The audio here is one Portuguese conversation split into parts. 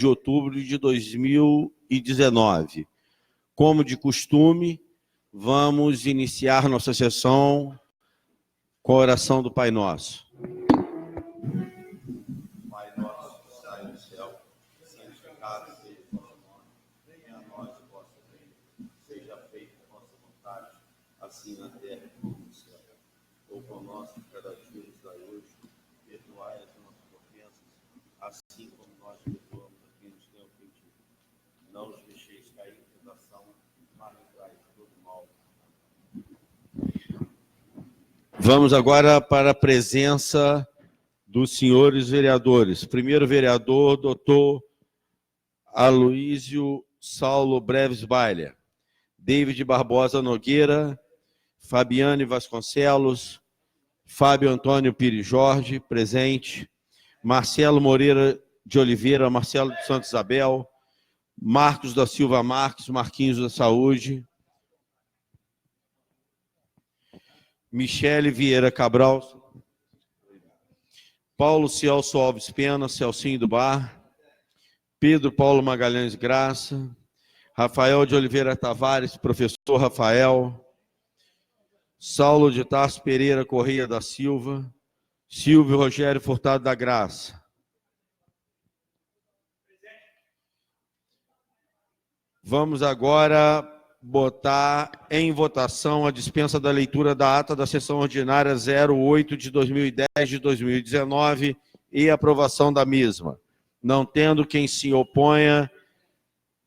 de outubro de 2019. Como de costume, vamos iniciar nossa sessão com a oração do Pai Nosso. Pai nosso que sai do céu, santificado seja o vosso nome, venha a nós o vosso reino, seja feita a vossa vontade, assim na terra como no céu. O pão nosso de cada dia nos dai hoje, perdoai as nossas ofensas, assim como nós perdoamos a quem nos tem ofendido. Não nos deixeis cair em tentação, mas livrai de todo mal. Vamos agora para a presença dos senhores vereadores. Primeiro vereador, doutor Aloísio Saulo Breves Bailha, David Barbosa Nogueira, Fabiane Vasconcelos, Fábio Antônio Pires Jorge, presente, Marcelo Moreira de Oliveira, Marcelo de Santos Isabel, Marcos da Silva Marques, Marquinhos da Saúde, Michele Vieira Cabral, Paulo Celso Alves Pena, Celcinho do Bar, Pedro Paulo Magalhães Graça, Rafael de Oliveira Tavares, professor Rafael, Saulo de Tarso Pereira Correia da Silva, Silvio Rogério Furtado da Graça. Vamos agora botar em votação a dispensa da leitura da ata da sessão ordinária 08 de 2010 de 2019 e aprovação da mesma. Não tendo quem se oponha,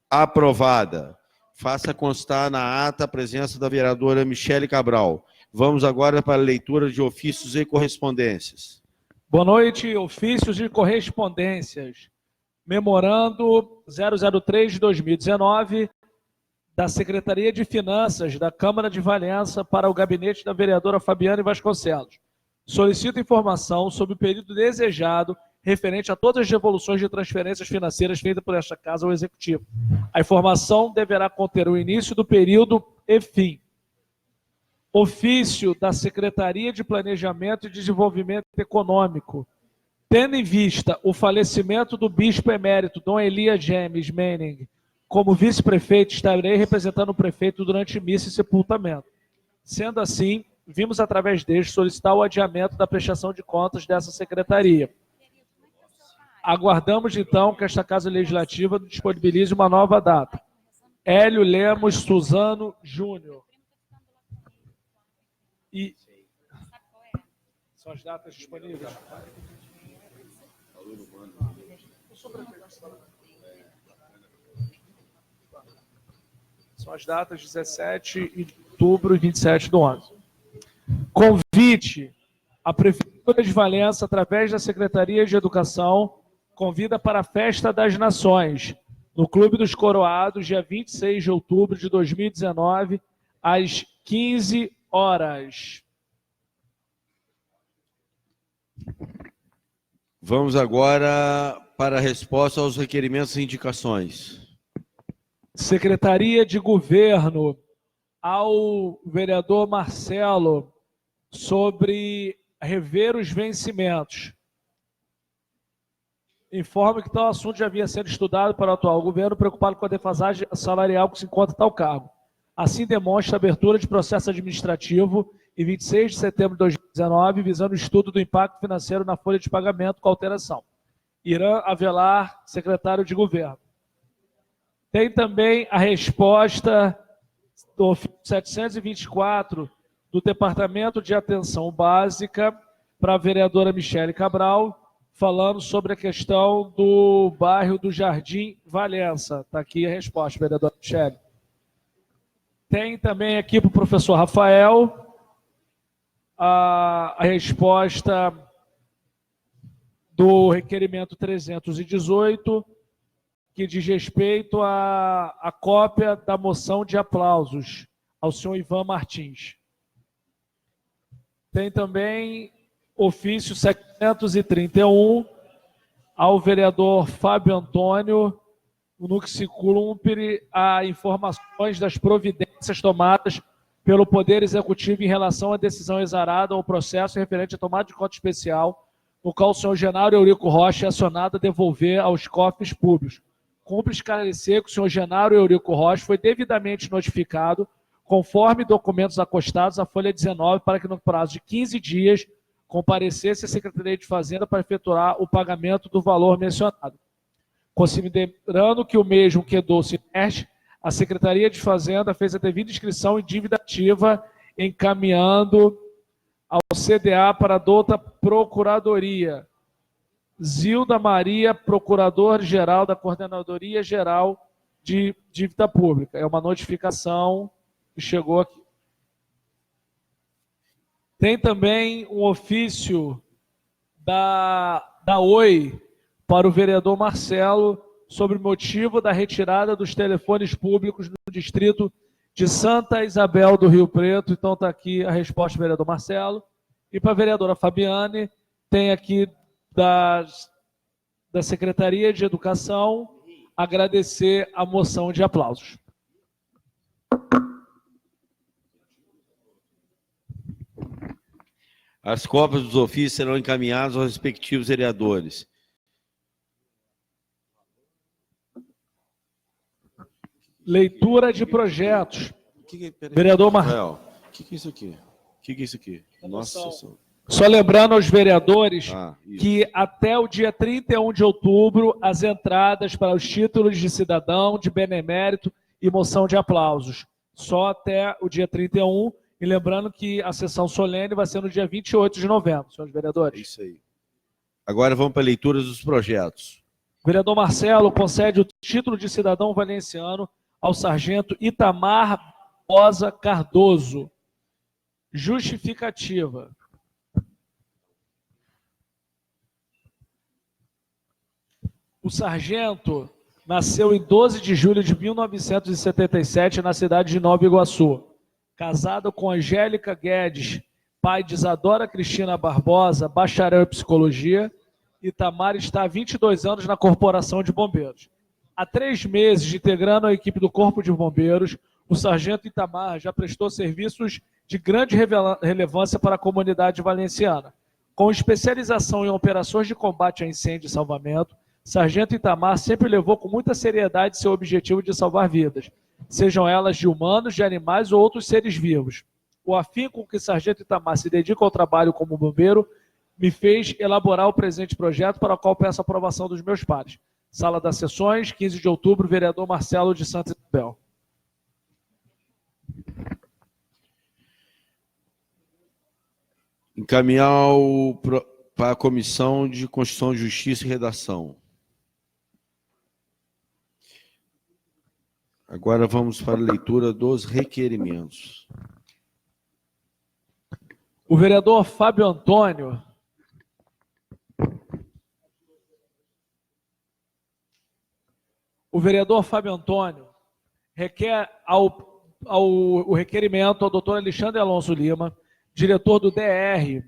aprovada. Faça constar na ata a presença da vereadora Michele Cabral. Vamos agora para a leitura de ofícios e correspondências. Boa noite, ofícios e correspondências. Memorando 003 de 2019 da Secretaria de Finanças da Câmara de Valença para o gabinete da vereadora Fabiane Vasconcelos. Solicito informação sobre o período desejado referente a todas as devoluções de transferências financeiras feitas por esta Casa ao Executivo. A informação deverá conter o início do período e fim. Ofício da Secretaria de Planejamento e Desenvolvimento Econômico. Tendo em vista o falecimento do bispo emérito Dom Elias James Manning, como vice-prefeito, estarei representando o prefeito durante missa e sepultamento. Sendo assim, vimos através deste solicitar o adiamento da prestação de contas dessa secretaria. Aguardamos, então, que esta Casa Legislativa disponibilize uma nova data. Hélio Lemos Suzano Júnior. E são as datas disponíveis. São as datas 17 de outubro e 27 do 11. Convite. A Prefeitura de Valença, através da Secretaria de Educação, convida para a Festa das Nações, no Clube dos Coroados, dia 26 de outubro de 2019, às 15 horas. Vamos agora para a resposta aos requerimentos e indicações. Secretaria de Governo, ao vereador Marcelo, sobre rever os vencimentos. Informo que tal assunto já havia sido estudado para o atual governo, preocupado com a defasagem salarial que se encontra em tal cargo. Assim demonstra a abertura de processo administrativo em 26 de setembro de 2019, visando o estudo do impacto financeiro na folha de pagamento com alteração. Irã Avelar, secretário de Governo. Tem também a resposta do ofício 724 do Departamento de Atenção Básica para a vereadora Michele Cabral, falando sobre a questão do bairro do Jardim Valença. Está aqui a resposta, vereadora Michele. Tem também aqui para o professor Rafael a resposta do requerimento 318, que diz respeito à cópia da moção de aplausos ao senhor Ivan Martins. Tem também ofício 731 ao vereador Fábio Antônio, no que se cumpre a informações das providências tomadas pelo Poder Executivo em relação à decisão exarada ou processo referente à tomada de conta especial no qual o senhor Genaro Eurico Rocha é acionado a devolver aos cofres públicos. Cumpre esclarecer que o senhor Genaro Eurico Rocha foi devidamente notificado, conforme documentos acostados à folha 19, para que no prazo de 15 dias comparecesse à Secretaria de Fazenda para efetuar o pagamento do valor mencionado. Considerando que o mesmo quedou-se inerte, a Secretaria de Fazenda fez a devida inscrição em dívida ativa, encaminhando ao CDA para a douta Procuradoria. Zilda Maria, Procurador-Geral da Coordenadoria Geral de Dívida Pública. É uma notificação que chegou aqui. Tem também um ofício da Oi para o vereador Marcelo sobre o motivo da retirada dos telefones públicos no distrito de Santa Isabel do Rio Preto. Então está aqui a resposta do vereador Marcelo. E para a vereadora Fabiane, tem aqui da Secretaria de Educação agradecer a moção de aplausos. As cópias dos ofícios serão encaminhadas aos respectivos vereadores. Leitura de projetos. Vereador Marcelo. O que é isso aqui? O que é isso aqui? Nossa Senhora. Só lembrando aos vereadores Isso. que até o dia 31 de outubro, as entradas para os títulos de cidadão, de benemérito e moção de aplausos. Só até o dia 31. E lembrando que a sessão solene vai ser no dia 28 de novembro, senhores vereadores. É isso aí. Agora vamos para a leitura dos projetos. O vereador Marcelo concede o título de cidadão valenciano ao sargento Itamar Rosa Cardoso. Justificativa. O sargento nasceu em 12 de julho de 1977 na cidade de Nova Iguaçu. Casado com Angélica Guedes, pai de Isadora Cristina Barbosa, bacharel em psicologia. Itamar está há 22 anos na Corporação de Bombeiros. Há 3 meses, integrando a equipe do Corpo de Bombeiros, o sargento Itamar já prestou serviços de grande relevância para a comunidade valenciana. Com especialização em operações de combate a incêndio e salvamento, sargento Itamar sempre levou com muita seriedade seu objetivo de salvar vidas, sejam elas de humanos, de animais ou outros seres vivos. O afinco com que sargento Itamar se dedica ao trabalho como bombeiro me fez elaborar o presente projeto, para o qual peço a aprovação dos meus pares. Sala das Sessões, 15 de outubro, vereador Marcelo de Santa Isabel. Encaminhar para a Comissão de Constituição, Justiça e Redação. Agora vamos para a leitura dos requerimentos. O vereador Fábio Antônio requer o requerimento ao doutor Alexandre Alonso Lima, diretor do DR,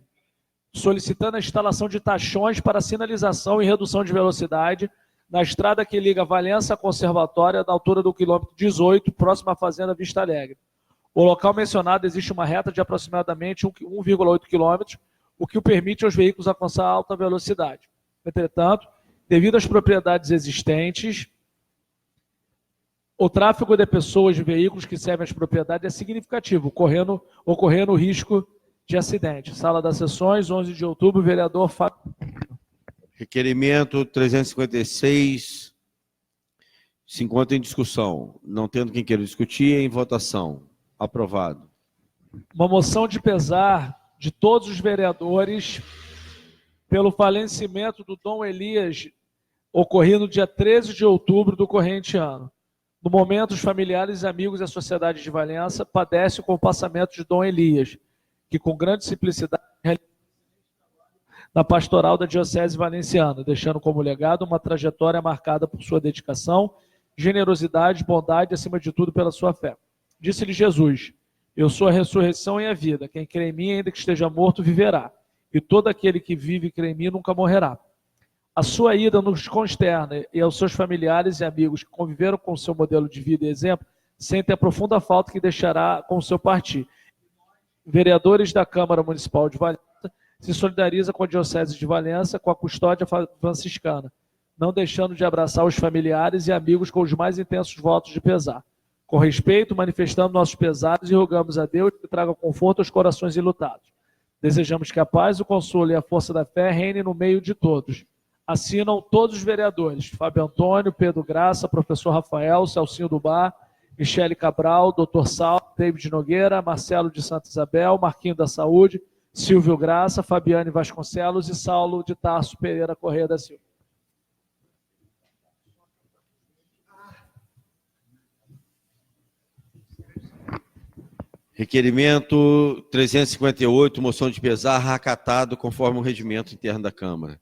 solicitando a instalação de tachões para sinalização e redução de velocidade na estrada que liga Valença à Conservatória, na altura do quilômetro 18, próximo à Fazenda Vista Alegre. O local mencionado existe uma reta de aproximadamente 1,8 km, o que o permite aos veículos alcançar alta velocidade. Entretanto, devido às propriedades existentes, o tráfego de pessoas e veículos que servem às propriedades é significativo, ocorrendo risco de acidente. Sala das Sessões, 11 de outubro, vereador Fábio. Requerimento 356 se encontra em discussão. Não tendo quem queira discutir, em votação. Aprovado. Uma moção de pesar de todos os vereadores pelo falecimento do Dom Elias, ocorrido no dia 13 de outubro do corrente ano. No momento, os familiares, amigos e a sociedade de Valença padecem com o passamento de Dom Elias, que com grande simplicidade na pastoral da Diocese Valenciana, deixando como legado uma trajetória marcada por sua dedicação, generosidade, bondade e, acima de tudo, pela sua fé. Disse-lhe Jesus: eu sou a ressurreição e a vida. Quem crê em mim, ainda que esteja morto, viverá. E todo aquele que vive e crê em mim nunca morrerá. A sua ida nos consterna, e aos seus familiares e amigos que conviveram com o seu modelo de vida e exemplo, sentem a profunda falta que deixará com o seu partir. Vereadores da Câmara Municipal de Valença, se solidariza com a Diocese de Valença, com a custódia franciscana, não deixando de abraçar os familiares e amigos com os mais intensos votos de pesar. Com respeito, manifestamos nossos pesares e rogamos a Deus que traga conforto aos corações enlutados. Desejamos que a paz, o consolo e a força da fé reinem no meio de todos. Assinam todos os vereadores: Fábio Antônio, Pedro Graça, professor Rafael, Celcinho do Bar, Michele Cabral, Dr. Sal, David Nogueira, Marcelo de Santa Isabel, Marquinho da Saúde, Silvio Graça, Fabiane Vasconcelos e Saulo de Tarso Pereira Correia da Silva. Requerimento 358, moção de pesar, acatado conforme o regimento interno da Câmara.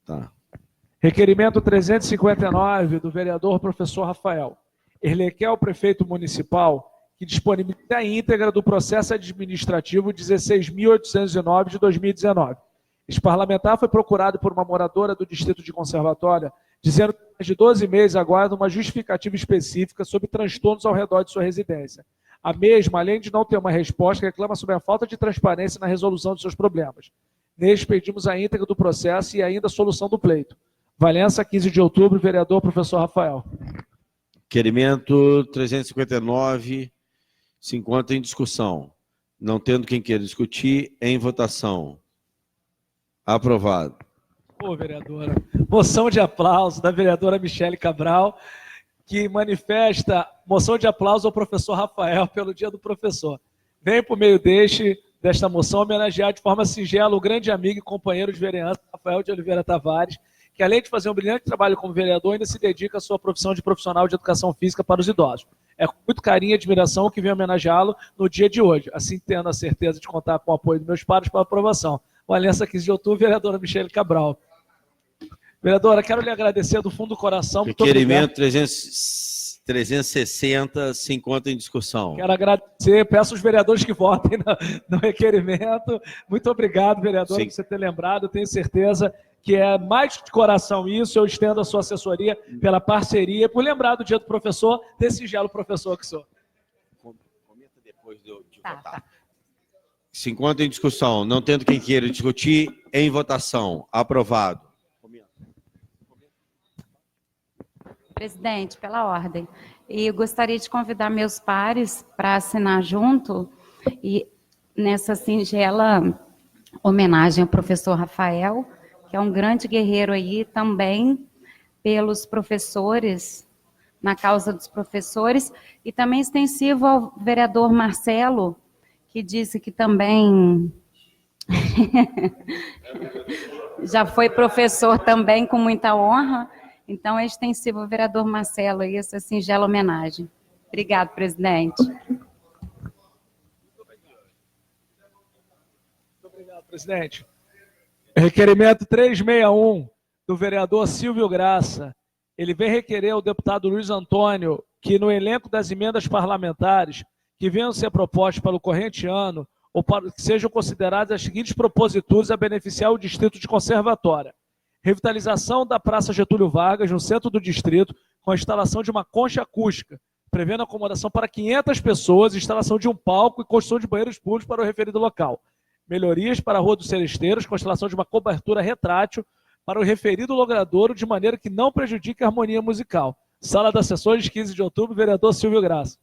Tá. Requerimento 359, do vereador professor Rafael. Ele requer ao prefeito municipal que disponibilize a íntegra do processo administrativo 16.809 de 2019. Este parlamentar foi procurado por uma moradora do distrito de Conservatória, dizendo que mais de 12 meses aguarda uma justificativa específica sobre transtornos ao redor de sua residência. A mesma, além de não ter uma resposta, reclama sobre a falta de transparência na resolução de seus problemas. Neste, pedimos a íntegra do processo e ainda a solução do pleito. Valença, 15 de outubro, vereador professor Rafael. Requerimento 359 se encontra em discussão. Não tendo quem queira discutir, em votação. Aprovado. Ô, vereadora, moção de aplauso da vereadora Michele Cabral, que manifesta moção de aplauso ao professor Rafael pelo Dia do Professor. Venho por meio desta moção homenagear de forma singela o grande amigo e companheiro de vereança, Rafael de Oliveira Tavares, que além de fazer um brilhante trabalho como vereador, ainda se dedica à sua profissão de profissional de educação física para os idosos. É com muito carinho e admiração que venho homenageá-lo no dia de hoje, assim tendo a certeza de contar com o apoio dos meus pares para a aprovação. Valença, 15 de outubro, vereadora Michele Cabral. Vereadora, quero lhe agradecer do fundo do coração. Requerimento 360 se encontra em discussão. Quero agradecer, peço aos vereadores que votem no requerimento. Muito obrigado, vereador, por você ter lembrado. Tenho certeza que é mais de coração isso. Eu estendo a sua assessoria pela parceria, por lembrar do Dia do Professor, desse singelo professor que sou. Comenta depois de votar. Tá. Se encontra em discussão. Não tendo quem queira discutir, em votação. Aprovado. Presidente, pela ordem. E eu gostaria de convidar meus pares para assinar junto e nessa singela homenagem ao professor Rafael, que é um grande guerreiro aí também pelos professores, na causa dos professores, e também extensivo ao vereador Marcelo, que disse que também já foi professor também com muita honra. Então, é extensivo ao vereador Marcelo e essa singela homenagem. Obrigado, presidente. Muito obrigado, presidente. Requerimento 361 do vereador Silvio Graça. Ele vem requerer ao deputado Luiz Antônio que no elenco das emendas parlamentares que venham ser propostas para o corrente ano ou para que sejam consideradas as seguintes proposituras a beneficiar o distrito de Conservatória. Revitalização da Praça Getúlio Vargas, no centro do distrito, com a instalação de uma concha acústica, prevendo acomodação para 500 pessoas, instalação de um palco e construção de banheiros públicos para o referido local. Melhorias para a Rua dos Seresteiros, com a instalação de uma cobertura retrátil para o referido logradouro, de maneira que não prejudique a harmonia musical. Sala das Sessões, 15 de outubro, vereador Silvio Graça.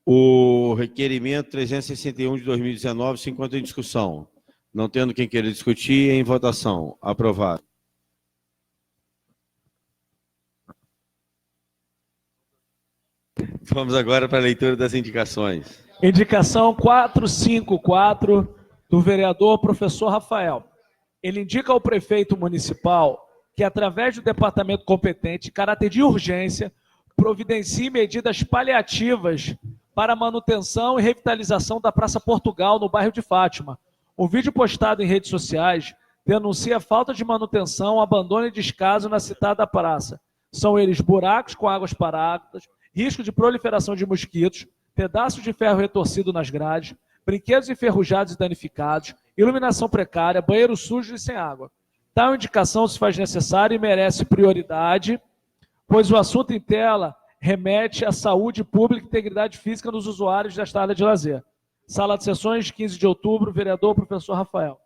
O requerimento 361 de 2019 se encontra em discussão. Não tendo quem queira discutir, em votação. Aprovado. Vamos agora para a leitura das indicações. Indicação 454 do vereador professor Rafael. Ele indica ao prefeito municipal que, através do departamento competente, em caráter de urgência, providencie medidas paliativas para a manutenção e revitalização da Praça Portugal, no bairro de Fátima. Um vídeo postado em redes sociais denuncia a falta de manutenção, abandono e descaso na citada praça. São eles buracos com águas paradas, risco de proliferação de mosquitos, pedaços de ferro retorcido nas grades, brinquedos enferrujados e danificados, iluminação precária, banheiro sujo e sem água. Tal indicação se faz necessária e merece prioridade pois o assunto em tela remete à saúde pública e integridade física dos usuários desta área de lazer. Sala de sessões, 15 de outubro, vereador professor Rafael.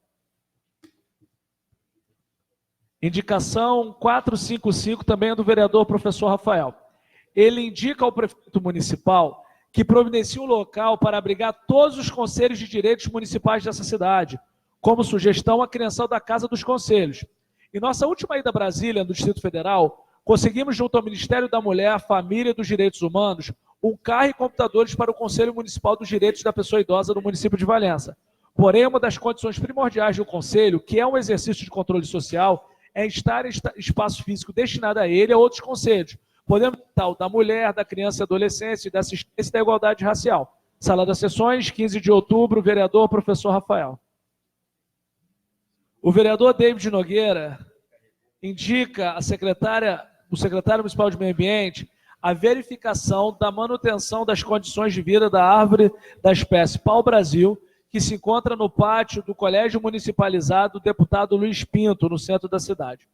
Indicação 455, também é do vereador professor Rafael. Ele indica ao prefeito municipal que providencie um local para abrigar todos os conselhos de direitos municipais dessa cidade, como sugestão a criação da Casa dos Conselhos. Em nossa última ida a Brasília, no Distrito Federal, conseguimos, junto ao Ministério da Mulher, Família e dos Direitos Humanos, um carro e computadores para o Conselho Municipal dos Direitos da Pessoa Idosa do município de Valença. Porém, uma das condições primordiais do Conselho, que é um exercício de controle social, é estar em espaço físico destinado a ele e a outros conselhos, podendo estar o da mulher, da criança e adolescência, da assistência e da igualdade racial. Sala das sessões, 15 de outubro, vereador professor Rafael. O vereador David Nogueira indica o secretário municipal de Meio Ambiente a verificação da manutenção das condições de vida da árvore da espécie pau-brasil, que se encontra no pátio do Colégio Municipalizado do deputado Luiz Pinto, no centro da cidade.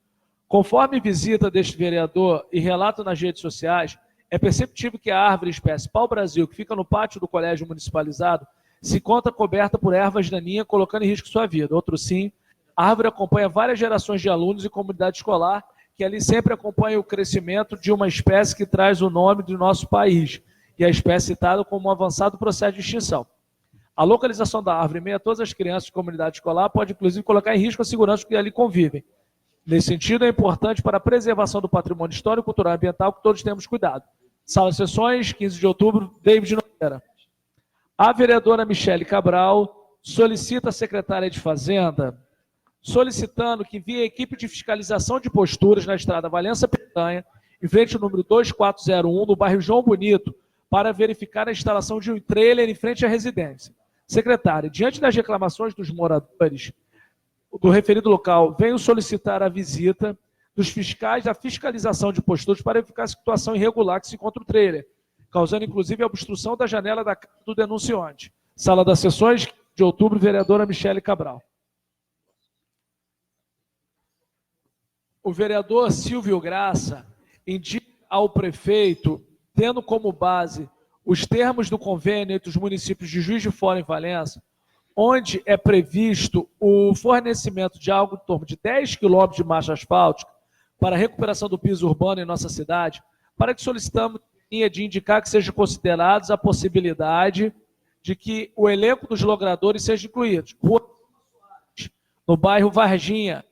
Conforme visita deste vereador e relato nas redes sociais, é perceptível que a árvore espécie pau-brasil, que fica no pátio do Colégio Municipalizado, se encontra coberta por ervas daninhas, colocando em risco sua vida. Outro sim, a árvore acompanha várias gerações de alunos e comunidade escolar, que ali sempre acompanha o crescimento de uma espécie que traz o nome do nosso país, e a espécie citada como um avançado processo de extinção. A localização da árvore em meio a todas as crianças de comunidade escolar pode, inclusive, colocar em risco a segurança que ali convivem. Nesse sentido, é importante para a preservação do patrimônio histórico, cultural e ambiental que todos temos cuidado. Sala de sessões, 15 de outubro, David Nogueira. A vereadora Michele Cabral solicita à secretária de Fazenda, solicitando que envie a equipe de fiscalização de posturas na estrada Valença-Pentanha, em frente ao número 2401, no bairro João Bonito, para verificar a instalação de um trailer em frente à residência. Secretária, diante das reclamações dos moradores do referido local, venho solicitar a visita dos fiscais da fiscalização de posturas para verificar a situação irregular que se encontra o trailer, causando inclusive a obstrução da janela da casa do denunciante. Sala das sessões, de outubro, vereadora Michele Cabral. O vereador Silvio Graça indica ao prefeito, tendo como base os termos do convênio entre os municípios de Juiz de Fora e Valença, onde é previsto o fornecimento de algo em torno de 10 quilômetros de marcha asfáltica para a recuperação do piso urbano em nossa cidade, para que solicitamos de indicar que seja considerados a possibilidade de que o elenco dos logradores seja incluído. Rua no bairro Varginha,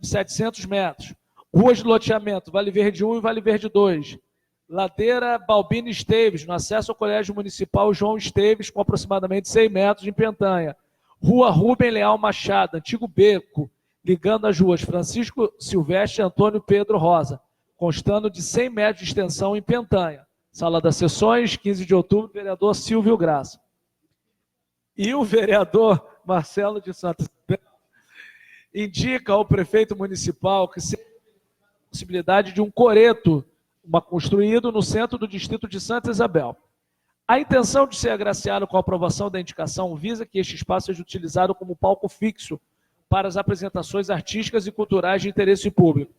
700 metros. Ruas de loteamento, Vale Verde 1 e Vale Verde 2. Ladeira Balbino Esteves, no acesso ao Colégio Municipal João Esteves, com aproximadamente 100 metros em Pentanha. Rua Rubem Leal Machado, antigo beco, ligando as ruas Francisco Silvestre e Antônio Pedro Rosa, constando de 100 metros de extensão em Pentanha. Sala das sessões, 15 de outubro, vereador Silvio Graça. E o vereador Marcelo de Santos indica ao prefeito municipal que seja a possibilidade de um coreto construído no centro do distrito de Santa Isabel. A intenção de ser agraciado com a aprovação da indicação visa que este espaço seja utilizado como palco fixo para as apresentações artísticas e culturais de interesse público.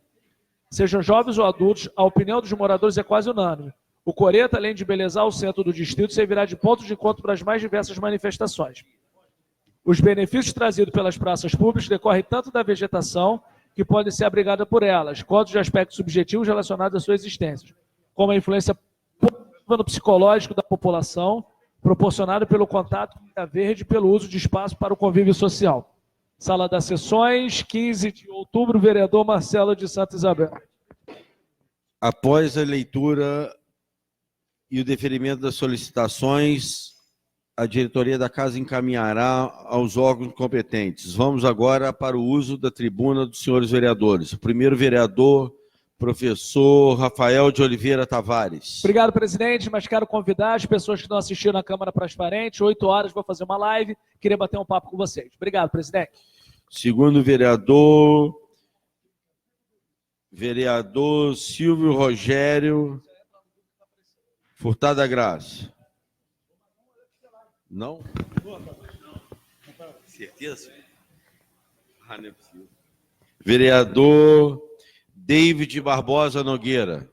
Sejam jovens ou adultos, a opinião dos moradores é quase unânime. O coreto, além de embelezar o centro do distrito, servirá de ponto de encontro para as mais diversas manifestações. Os benefícios trazidos pelas praças públicas decorrem tanto da vegetação, que podem ser abrigadas por elas, quanto de aspectos subjetivos relacionados à sua existência, como a influência positiva no psicológico da população, proporcionada pelo contato com a verde e pelo uso de espaço para o convívio social. Sala das sessões, 15 de outubro, vereador Marcelo de Santa Isabel. Após a leitura e o deferimento das solicitações, a diretoria da Casa encaminhará aos órgãos competentes. Vamos agora para o uso da tribuna dos senhores vereadores. O primeiro vereador, professor Rafael de Oliveira Tavares. Obrigado, presidente, mas quero convidar as pessoas que estão assistindo à Câmara Transparente, 8 horas vou fazer uma live, queria bater um papo com vocês. Obrigado, presidente. Segundo vereador Silvio Rogério Furtado da Graça. Não? Certeza? Ah, não é possível. Vereador David Barbosa Nogueira.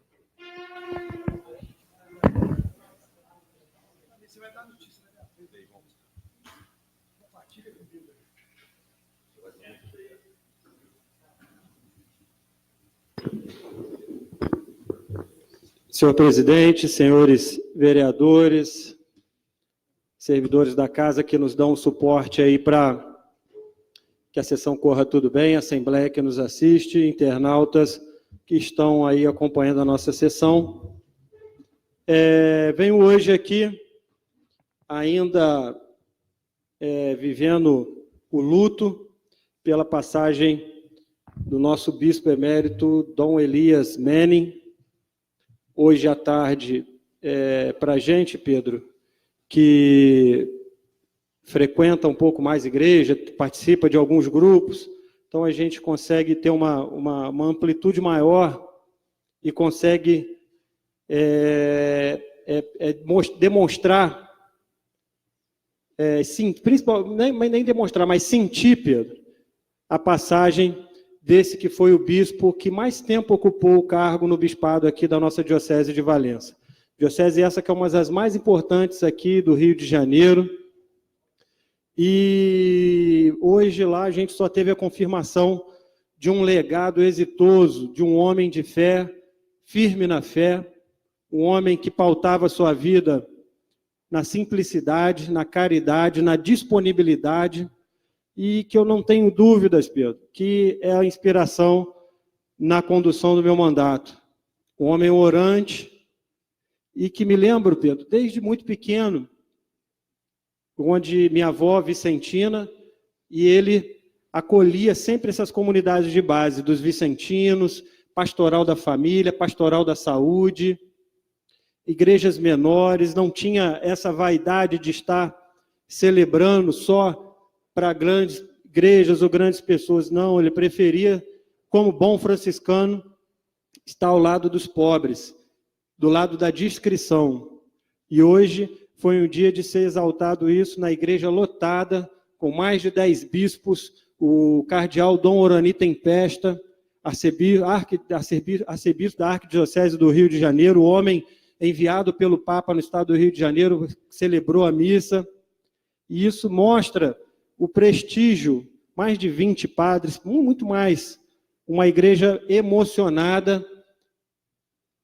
Senhor presidente, senhores vereadores, servidores da casa que nos dão suporte aí para que a sessão corra tudo bem, a Assembleia que nos assiste, internautas que estão aí acompanhando a nossa sessão. Venho hoje aqui, ainda vivendo o luto pela passagem do nosso bispo emérito, Dom Elias Manning. Hoje à tarde, para a gente, Pedro, que frequenta um pouco mais igreja, participa de alguns grupos, então a gente consegue ter uma amplitude maior e consegue demonstrar, sim, nem demonstrar, mas sentir, Pedro, a passagem desse que foi o bispo que mais tempo ocupou o cargo no bispado aqui da nossa Diocese de Valença. Diocese essa que é uma das mais importantes aqui do Rio de Janeiro. E hoje lá a gente só teve a confirmação de um legado exitoso, de um homem de fé, firme na fé, um homem que pautava sua vida na simplicidade, na caridade, na disponibilidade, e que eu não tenho dúvidas, Pedro, que é a inspiração na condução do meu mandato. Um homem orante, e que me lembro, Pedro, desde muito pequeno, onde minha avó Vicentina, e ele acolhia sempre essas comunidades de base, dos vicentinos, pastoral da família, pastoral da saúde, igrejas menores, não tinha essa vaidade de estar celebrando só para grandes igrejas ou grandes pessoas. Não, ele preferia, como bom franciscano, estar ao lado dos pobres, do lado da discrição. E hoje foi um dia de ser exaltado isso na igreja lotada, com mais de 10 bispos, o cardeal Dom Orani Tempesta, arcebispo da Arquidiocese do Rio de Janeiro, o homem enviado pelo Papa no estado do Rio de Janeiro, celebrou a missa. E isso mostra o prestígio, mais de 20 padres, muito mais, uma igreja emocionada,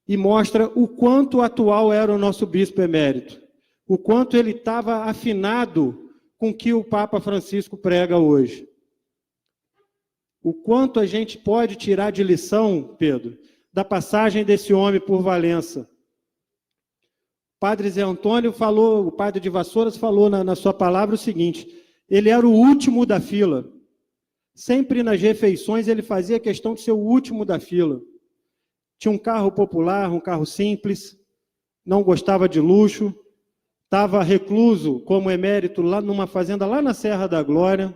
e mostra o quanto atual era o nosso bispo emérito, o quanto ele estava afinado com o que o Papa Francisco prega hoje. O quanto a gente pode tirar de lição, Pedro, da passagem desse homem por Valença. O padre Zé Antônio falou, o padre de Vassouras falou na sua palavra o seguinte: ele era o último da fila. Sempre nas refeições ele fazia questão de ser o último da fila. Tinha um carro popular, um carro simples, não gostava de luxo, estava recluso como emérito lá numa fazenda lá na Serra da Glória.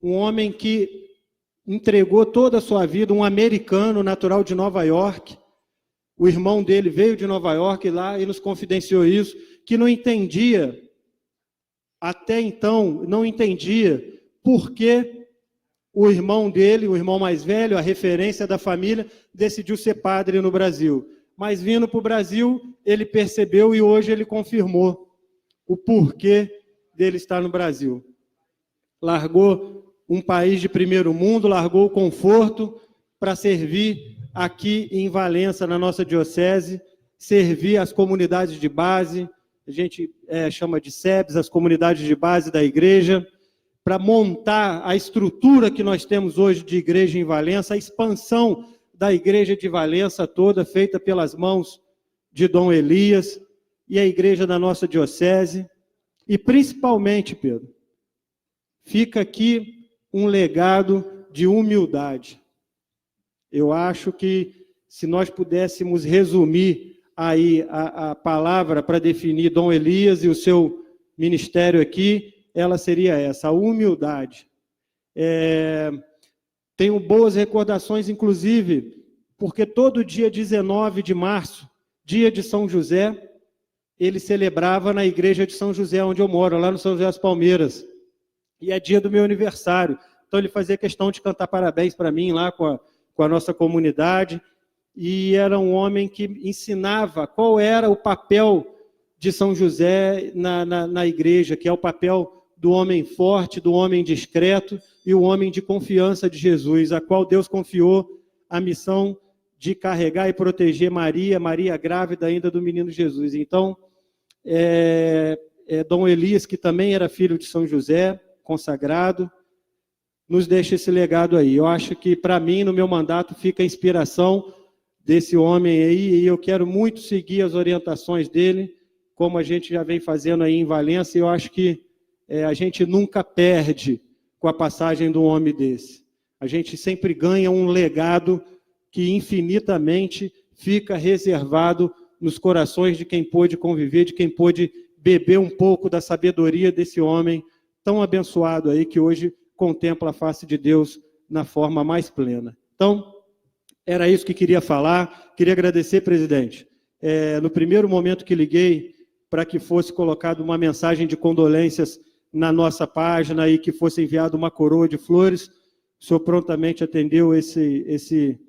Um homem que entregou toda a sua vida, um americano natural de Nova York. O irmão dele veio de Nova York lá e nos confidenciou isso, que não entendia, até então, não entendia por que o irmão dele, o irmão mais velho, a referência da família, decidiu ser padre no Brasil. Mas vindo para o Brasil, ele percebeu e hoje ele confirmou o porquê dele estar no Brasil. Largou um país de primeiro mundo, largou o conforto para servir aqui em Valença, na nossa diocese, servir as comunidades de base, a gente chama de SEBs, as comunidades de base da igreja, para montar a estrutura que nós temos hoje de igreja em Valença, a expansão da igreja de Valença toda, feita pelas mãos de Dom Elias, e a igreja da nossa diocese, e principalmente, Pedro, fica aqui um legado de humildade. Eu acho que se nós pudéssemos resumir aí a palavra para definir Dom Elias e o seu ministério aqui, ela seria essa, a humildade. Tenho boas recordações, inclusive, porque todo dia 19 de março, dia de São José, ele celebrava na igreja de São José, onde eu moro, lá no São José das Palmeiras. E é dia do meu aniversário. Então ele fazia questão de cantar parabéns para mim lá com a nossa comunidade. E era um homem que ensinava qual era o papel de São José na igreja, que é o papel do homem forte, do homem discreto e o homem de confiança de Jesus, a qual Deus confiou a missão de carregar e proteger Maria, Maria grávida ainda do menino Jesus. Então, Dom Elias, que também era filho de São José, consagrado, nos deixa esse legado aí. Eu acho que, para mim, no meu mandato, fica a inspiração desse homem aí, e eu quero muito seguir as orientações dele, como a gente já vem fazendo aí em Valença, e eu acho que a gente nunca perde com a passagem de um homem desse. A gente sempre ganha um legado que infinitamente fica reservado nos corações de quem pôde conviver, de quem pôde beber um pouco da sabedoria desse homem tão abençoado aí, que hoje contempla a face de Deus na forma mais plena. Então, era isso que queria falar. Queria agradecer, presidente, no primeiro momento que liguei, para que fosse colocada uma mensagem de condolências na nossa página e que fosse enviada uma coroa de flores, o senhor prontamente atendeu esse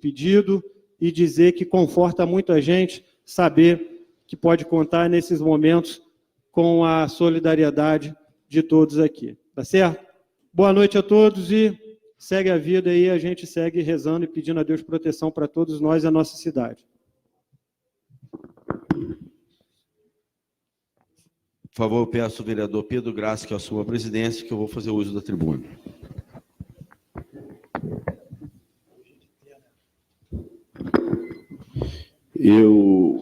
pedido, e dizer que conforta muito a gente saber que pode contar nesses momentos com a solidariedade de todos aqui. Tá certo? Boa noite a todos e segue a vida aí, a gente segue rezando e pedindo a Deus proteção para todos nós e a nossa cidade. Por favor, eu peço ao vereador Pedro Graça que assuma a presidência, que eu vou fazer uso da tribuna.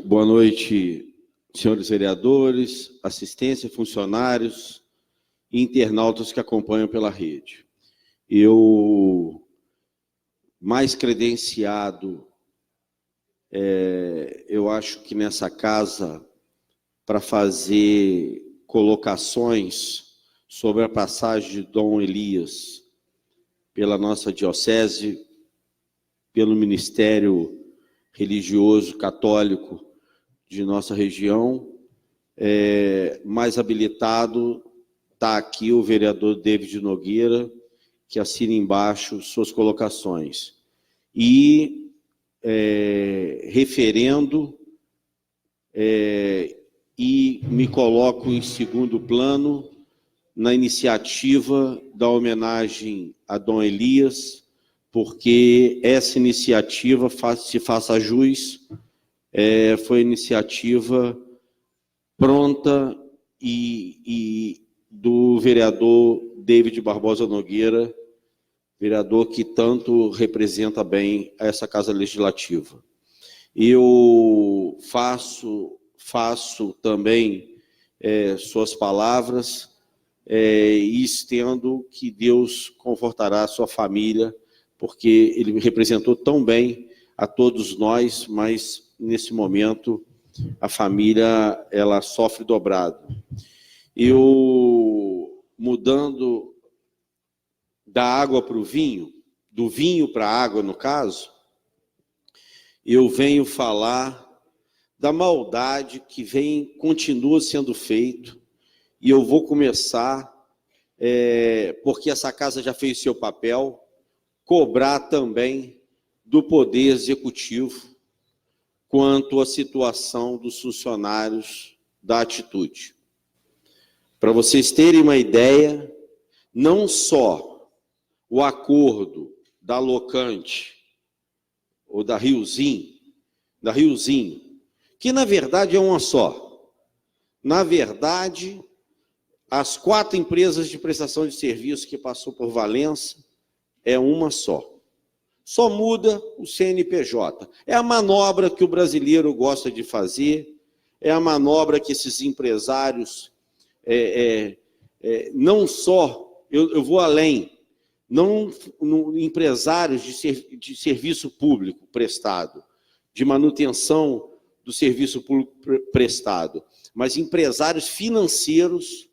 Boa noite, senhores vereadores, assistência, funcionários e internautas que acompanham pela rede. Eu, mais credenciado, eu acho que nessa casa, para fazer colocações sobre a passagem de Dom Elias pela nossa diocese, pelo Ministério Religioso Católico de nossa região, mais habilitado está aqui o vereador David Nogueira, que assina embaixo suas colocações. E referendo, e me coloco em segundo plano na iniciativa da homenagem a Dom Elias, porque essa iniciativa, se faça jus, foi iniciativa pronta e do vereador David Barbosa Nogueira, vereador que tanto representa bem essa Casa Legislativa. Eu faço também suas palavras e estendo que Deus confortará a sua família, porque ele representou tão bem a todos nós, mas nesse momento a família ela sofre dobrado. Eu, mudando da água para o vinho, do vinho para a água no caso, eu venho falar da maldade que continua sendo feito, e eu vou começar, porque essa casa já fez seu papel, cobrar também do Poder Executivo quanto à situação dos funcionários da Atitude. Para vocês terem uma ideia, não só o acordo da Locante, ou da Riozinho, que na verdade é uma só. Na verdade, as 4 empresas de prestação de serviço que passou por Valença é uma só. Só muda o CNPJ. É a manobra que o brasileiro gosta de fazer, é a manobra que esses empresários, não só, eu vou além, não empresários de serviço público prestado, de manutenção do serviço público prestado, mas empresários financeiros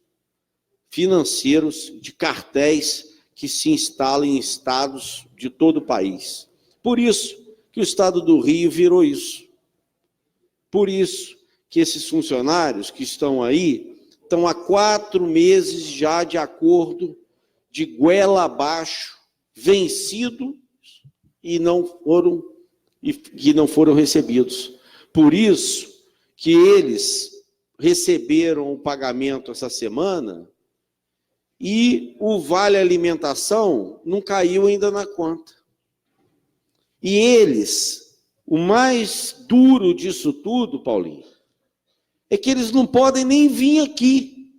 de cartéis que se instalam em estados de todo o país. Por isso que o estado do Rio virou isso. Por isso que esses funcionários que estão aí estão há 4 meses já de acordo de goela abaixo, vencido e não foram recebidos. Por isso que eles receberam o pagamento essa semana e o vale alimentação não caiu ainda na conta. E eles, o mais duro disso tudo, Paulinho, é que eles não podem nem vir aqui.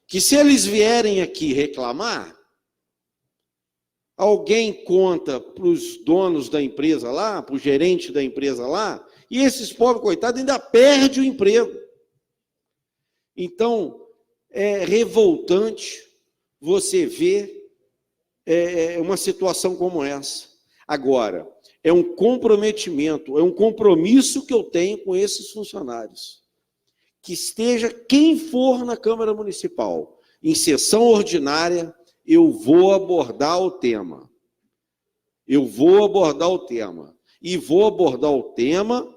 Que se eles vierem aqui reclamar, alguém conta para os donos da empresa lá, para o gerente da empresa lá, e esses pobres coitados ainda perdem o emprego. Então, é revoltante você ver uma situação como essa. Agora, é um comprometimento, é um compromisso que eu tenho com esses funcionários. Que esteja quem for na Câmara Municipal, em sessão ordinária, eu vou abordar o tema. Eu vou abordar o tema. E vou abordar o tema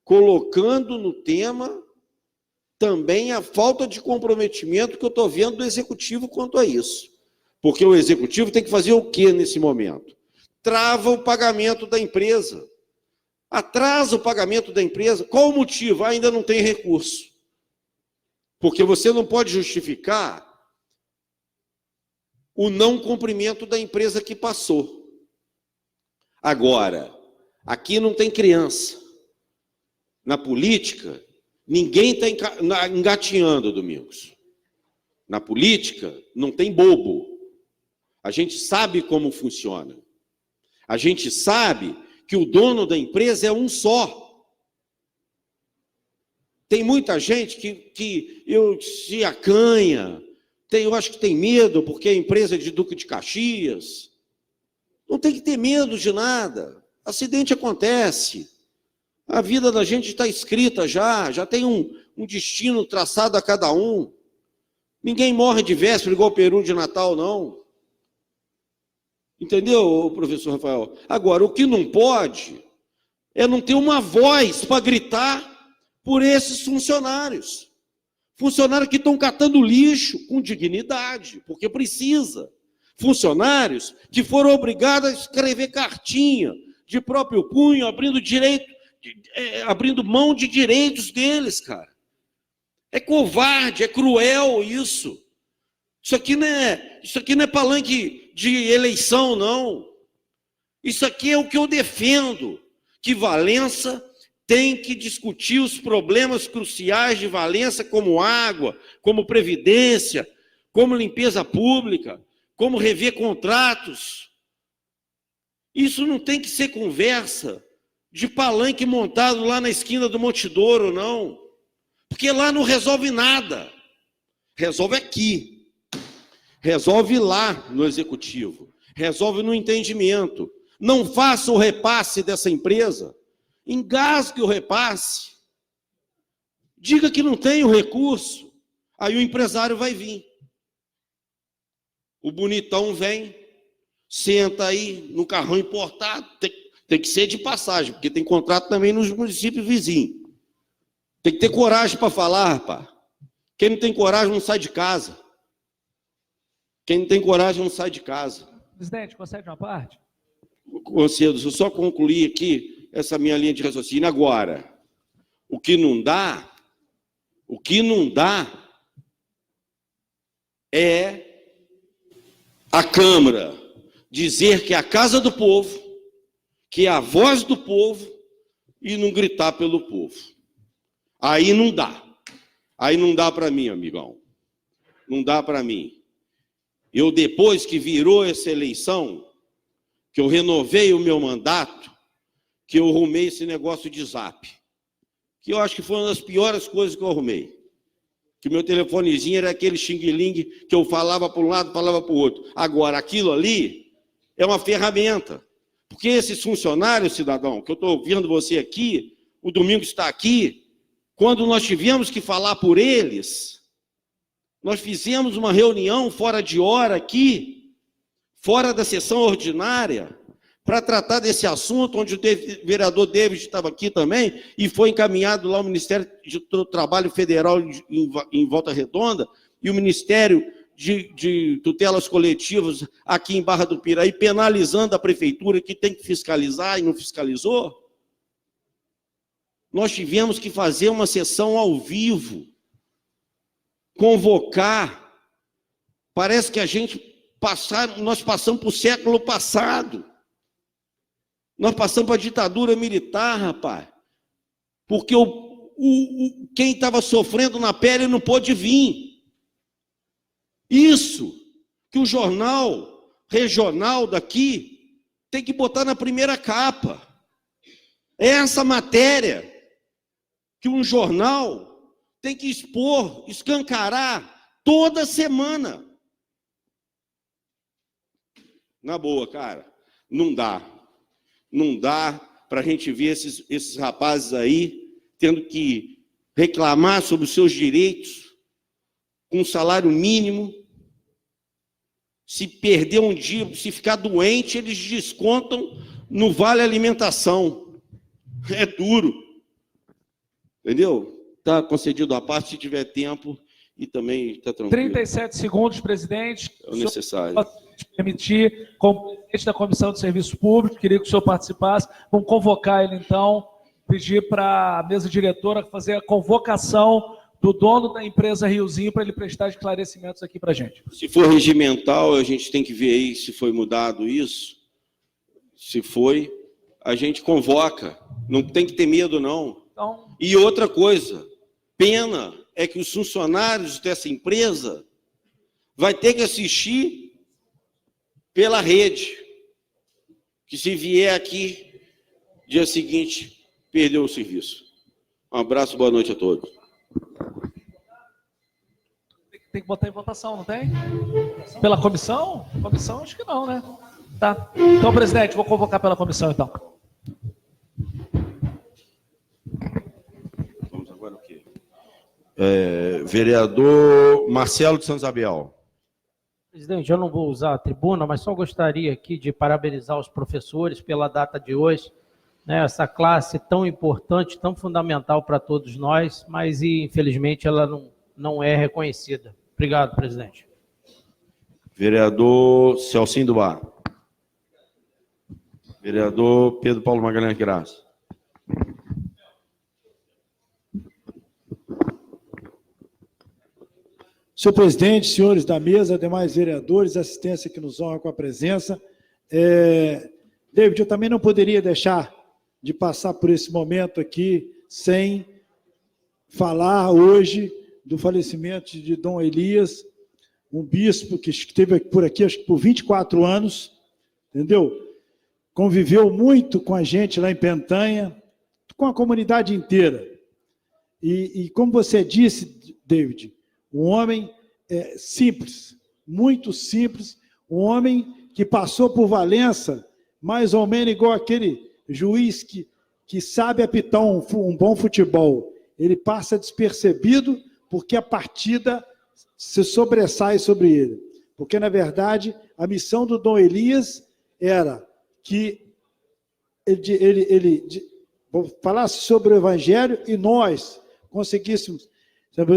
colocando no tema também a falta de comprometimento que eu estou vendo do Executivo quanto a isso. Porque o Executivo tem que fazer o quê nesse momento? Trava o pagamento da empresa. Atrasa o pagamento da empresa. Qual o motivo? Ainda não tem recurso. Porque você não pode justificar o não cumprimento da empresa que passou. Agora, aqui não tem criança. Na política, ninguém está engatinhando, Domingos. Na política, não tem bobo. A gente sabe como funciona. A gente sabe que o dono da empresa é um só. Tem muita gente que se acanha, eu acho que tem medo, porque a empresa é de Duque de Caxias. Não tem que ter medo de nada. Acidente acontece. A vida da gente está escrita já tem um destino traçado a cada um. Ninguém morre de véspera igual o peru de Natal, não. Entendeu, professor Rafael? Agora, o que não pode é não ter uma voz para gritar por esses funcionários. Funcionários que estão catando lixo com dignidade, porque precisa. Funcionários que foram obrigados a escrever cartinha de próprio punho, abrindo mão de direitos deles, cara. É covarde, é cruel isso. Isso aqui não é palanque de eleição, não. Isso aqui é o que eu defendo, que Valença tem que discutir os problemas cruciais de Valença, como água, como previdência, como limpeza pública, como rever contratos. Isso não tem que ser conversa de palanque montado lá na esquina do Monte Douro, não. Porque lá não resolve nada. Resolve aqui. Resolve lá no Executivo. Resolve no entendimento. Não faça o repasse dessa empresa. Engasgue o repasse. Diga que não tem o recurso. Aí o empresário vai vir. O bonitão vem, senta aí no carrão importado. Tem que ser de passagem, porque tem contrato também nos municípios vizinhos. Tem que ter coragem para falar, rapaz. Quem não tem coragem não sai de casa. Quem não tem coragem não sai de casa. Presidente, concede uma parte? Concedo, se eu só concluir aqui essa minha linha de raciocínio agora. O que não dá é a Câmara dizer que é a casa do povo, que é a voz do povo e não gritar pelo povo. Aí não dá. Aí não dá para mim, amigão. Não dá para mim. Eu, depois que virou essa eleição, que eu renovei o meu mandato, que eu arrumei esse negócio de zap, que eu acho que foi uma das piores coisas que eu arrumei. Que meu telefonezinho era aquele xing-ling que eu falava para um lado, falava para o outro. Agora, aquilo ali é uma ferramenta. Porque esses funcionários, cidadão, que eu estou vendo você aqui, o Domingos está aqui, quando nós tivemos que falar por eles, nós fizemos uma reunião fora de hora aqui, fora da sessão ordinária, para tratar desse assunto, onde o vereador David estava aqui também, e foi encaminhado lá ao Ministério do Trabalho Federal em Volta Redonda, e o Ministério de Tutelas Coletivas aqui em Barra do Piraí, penalizando a prefeitura que tem que fiscalizar e não fiscalizou. Nós tivemos que fazer uma sessão ao vivo, convocar, parece que nós passamos para o século passado. Nós passamos para a ditadura militar, rapaz. Porque quem estava sofrendo na pele não pôde vir. Isso que o jornal regional daqui tem que botar na primeira capa. É essa matéria que um jornal tem que expor, escancarar toda semana. Na boa, cara, não dá. Não dá para a gente ver esses rapazes aí tendo que reclamar sobre os seus direitos com um salário mínimo. Se perder um dia, se ficar doente, eles descontam no vale alimentação. É duro. Entendeu? Está concedido a parte, se tiver tempo, e também está tranquilo. 37 segundos, presidente. É o necessário. Se permitir, como presidente da Comissão de Serviço Público, queria que o senhor participasse. Vamos convocar ele, então, pedir para a mesa diretora fazer a convocação do dono da empresa Riozinho para ele prestar esclarecimentos aqui para a gente. Se for regimental, a gente tem que ver aí se foi mudado isso. Se foi, a gente convoca. Não tem que ter medo, não. Então, e outra coisa, pena é que os funcionários dessa empresa vai ter que assistir pela rede, que se vier aqui, dia seguinte, perdeu o serviço. Um abraço, boa noite a todos. tem que botar em votação, não tem? Pela comissão? Comissão, acho que não, né? Tá. Então, presidente, vou convocar pela comissão, então. Vamos agora o quê? Vereador Marcelo de Santos Abel. Presidente, eu não vou usar a tribuna, mas só gostaria aqui de parabenizar os professores pela data de hoje, né, essa classe tão importante, tão fundamental para todos nós, mas infelizmente ela não é reconhecida. Obrigado, presidente. Vereador Celcinho do Bar. Vereador Pedro Paulo Magalhães Graça. Senhor presidente, senhores da mesa, demais vereadores, assistência que nos honra com a presença. David, eu também não poderia deixar de passar por esse momento aqui sem falar hoje do falecimento de Dom Elias, um bispo que esteve por aqui acho que por 24 anos, entendeu? Conviveu muito com a gente lá em Pentanha, com a comunidade inteira. E como você disse, David, um homem simples, muito simples, um homem que passou por Valença, mais ou menos igual aquele juiz que sabe apitar um bom futebol. Ele passa despercebido porque a partida se sobressai sobre ele. Porque, na verdade, a missão do Dom Elias era que ele falasse sobre o Evangelho e nós conseguíssemos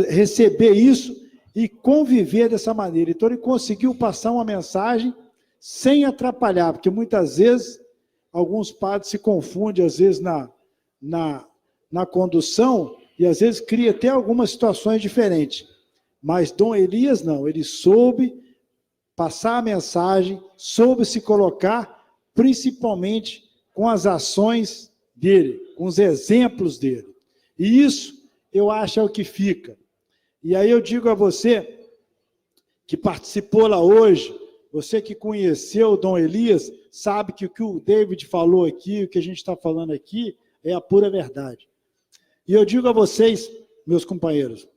receber isso e conviver dessa maneira. Então, ele conseguiu passar uma mensagem sem atrapalhar, porque muitas vezes alguns padres se confundem, às vezes, na condução, e às vezes cria até algumas situações diferentes. Mas Dom Elias não, ele soube passar a mensagem, soube se colocar, principalmente com as ações dele, com os exemplos dele. E isso, eu acho, é o que fica. E aí eu digo a você, que participou lá hoje, você que conheceu o Dom Elias, sabe que o que o David falou aqui, o que a gente está falando aqui, é a pura verdade. E eu digo a vocês, meus companheiros,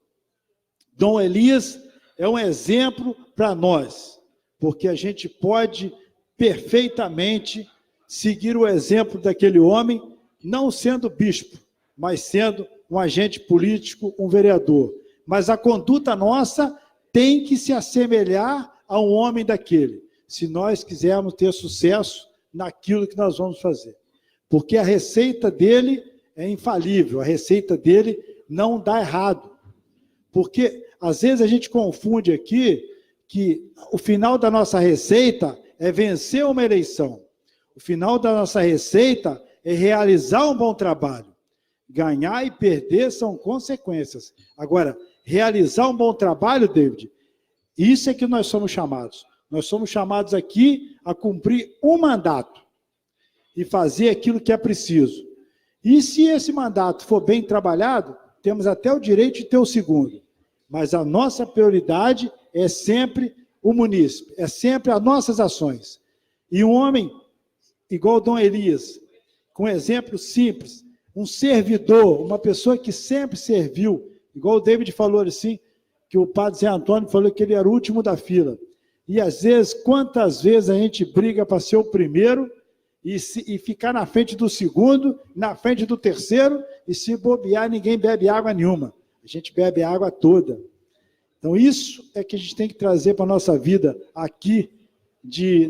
Dom Elias é um exemplo para nós, porque a gente pode perfeitamente seguir o exemplo daquele homem, não sendo bispo, mas sendo um agente político, um vereador. Mas a conduta nossa tem que se assemelhar a um homem daquele, se nós quisermos ter sucesso naquilo que nós vamos fazer. Porque a receita dele é infalível, a receita dele não dá errado. Porque, às vezes, a gente confunde aqui que o final da nossa receita é vencer uma eleição. O final da nossa receita é realizar um bom trabalho. Ganhar e perder são consequências. Agora, realizar um bom trabalho, David, isso é que nós somos chamados. Nós somos chamados aqui a cumprir um mandato e fazer aquilo que é preciso. E se esse mandato for bem trabalhado, temos até o direito de ter o segundo. Mas a nossa prioridade é sempre o munícipe, é sempre as nossas ações. E um homem igual Dom Elias, com um exemplo simples, um servidor, uma pessoa que sempre serviu, igual o David falou assim, que o padre Zé Antônio falou que ele era o último da fila. E às vezes, quantas vezes a gente briga para ser o primeiro e ficar na frente do segundo, na frente do terceiro, e se bobear, ninguém bebe água nenhuma. A gente bebe a água toda. Então, isso é que a gente tem que trazer para a nossa vida aqui,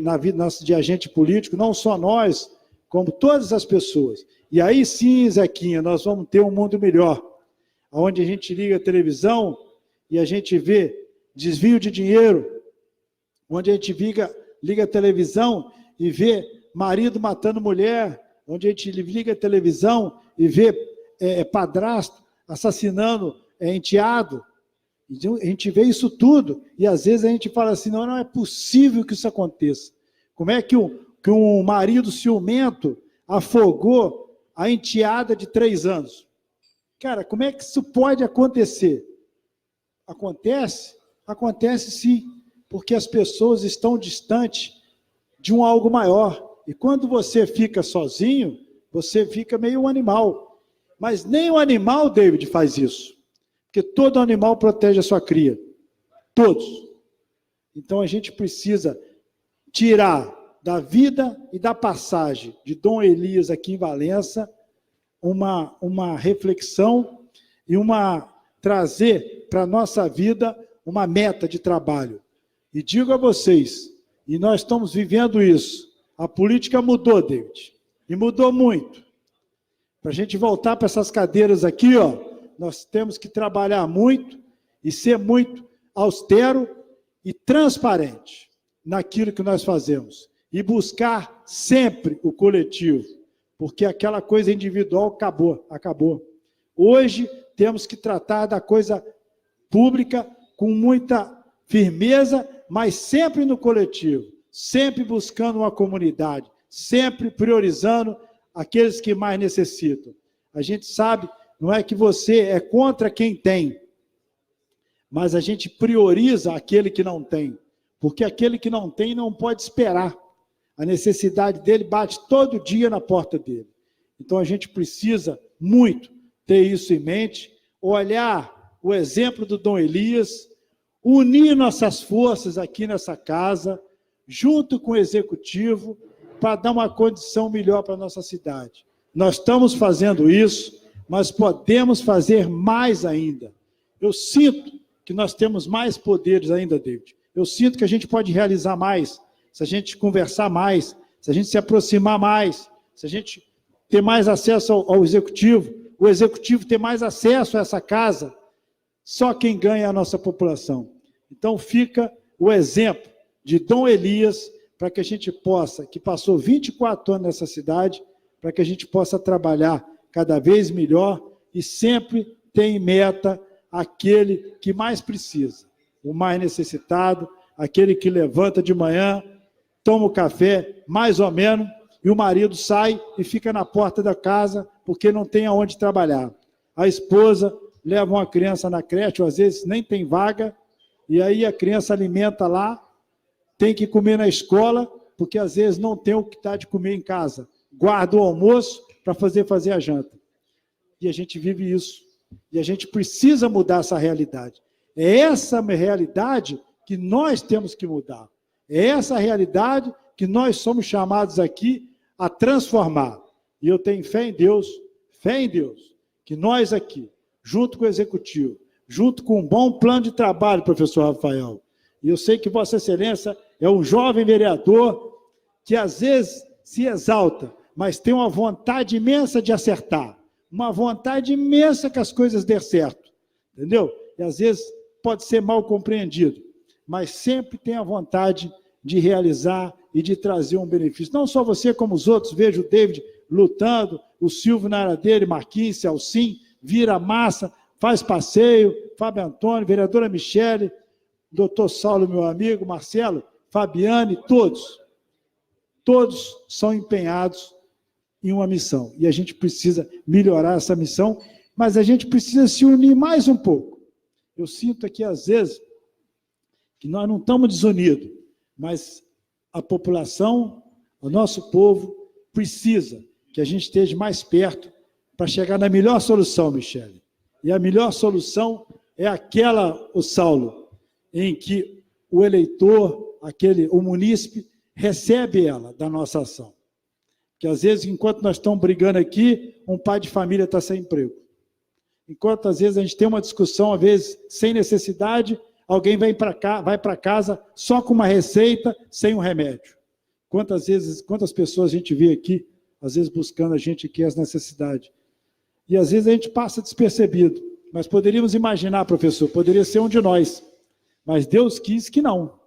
na vida nossa de agente político, não só nós, como todas as pessoas. E aí sim, Zequinha, nós vamos ter um mundo melhor, onde a gente liga a televisão e a gente vê desvio de dinheiro, onde a gente liga a televisão e vê marido matando mulher, onde a gente liga a televisão e vê padrasto assassinando enteado. A gente vê isso tudo, e às vezes a gente fala assim, não é possível que isso aconteça. Como é que um marido ciumento afogou a enteada de 3 anos? Cara, como é que isso pode acontecer? Acontece? Acontece sim, porque as pessoas estão distantes de um algo maior. E quando você fica sozinho, você fica meio um animal. Mas nem o animal, David, faz isso. Porque todo animal protege a sua cria. Todos. Então a gente precisa tirar da vida e da passagem de Dom Elias aqui em Valença uma reflexão e trazer para a nossa vida uma meta de trabalho. E digo a vocês, e nós estamos vivendo isso, a política mudou, David, e mudou muito. Para a gente voltar para essas cadeiras aqui, nós temos que trabalhar muito e ser muito austero e transparente naquilo que nós fazemos. E buscar sempre o coletivo, porque aquela coisa individual acabou. Hoje temos que tratar da coisa pública com muita firmeza, mas sempre no coletivo, sempre buscando uma comunidade, sempre priorizando aqueles que mais necessitam. A gente sabe, não é que você é contra quem tem, mas a gente prioriza aquele que não tem, porque aquele que não tem não pode esperar. A necessidade dele bate todo dia na porta dele. Então a gente precisa muito ter isso em mente, olhar o exemplo do Dom Elias, unir nossas forças aqui nessa casa, junto com o Executivo, para dar uma condição melhor para a nossa cidade. Nós estamos fazendo isso, mas podemos fazer mais ainda. Eu sinto que nós temos mais poderes ainda, David. Eu sinto que a gente pode realizar mais, se a gente conversar mais, se a gente se aproximar mais, se a gente ter mais acesso ao Executivo, o Executivo ter mais acesso a essa casa, só quem ganha é a nossa população. Então fica o exemplo de Dom Elias, para que a gente possa, que passou 24 anos nessa cidade, para que a gente possa trabalhar cada vez melhor e sempre ter em meta aquele que mais precisa, o mais necessitado, aquele que levanta de manhã, toma o café, mais ou menos, e o marido sai e fica na porta da casa porque não tem aonde trabalhar. A esposa leva uma criança na creche, ou às vezes nem tem vaga, e aí a criança alimenta lá, tem que comer na escola, porque às vezes não tem o que dá de comer em casa. Guarda o almoço para fazer a janta. E a gente vive isso. E a gente precisa mudar essa realidade. É essa realidade que nós temos que mudar. É essa realidade que nós somos chamados aqui a transformar. E eu tenho fé em Deus, que nós aqui, junto com o Executivo, junto com um bom plano de trabalho, professor Rafael, e eu sei que Vossa Excelência é um jovem vereador que às vezes se exalta, mas tem uma vontade imensa de acertar, uma vontade imensa que as coisas dêem certo, entendeu? E às vezes pode ser mal compreendido, mas sempre tem a vontade de realizar e de trazer um benefício. Não só você, como os outros, vejo o David lutando, o Silvio na área dele, Marquinhos, Alcim, vira massa, faz passeio, Fábio Antônio, vereadora Michele, doutor Saulo, meu amigo, Marcelo, Fabiane, todos são empenhados em uma missão. E a gente precisa melhorar essa missão, mas a gente precisa se unir mais um pouco. Eu sinto aqui, às vezes, que nós não estamos desunidos, mas a população, o nosso povo, precisa que a gente esteja mais perto para chegar na melhor solução, Michele. E a melhor solução é aquela, o Saulo, em que o eleitor, o munícipe, recebe ela da nossa ação. Que às vezes, enquanto nós estamos brigando aqui, um pai de família está sem emprego. Enquanto às vezes a gente tem uma discussão, às vezes sem necessidade, alguém vai para casa só com uma receita, sem um remédio. Quantas pessoas a gente vê aqui, às vezes buscando a gente que é as necessidades. E às vezes a gente passa despercebido. Mas poderíamos imaginar, professor, poderia ser um de nós. Mas Deus quis que não.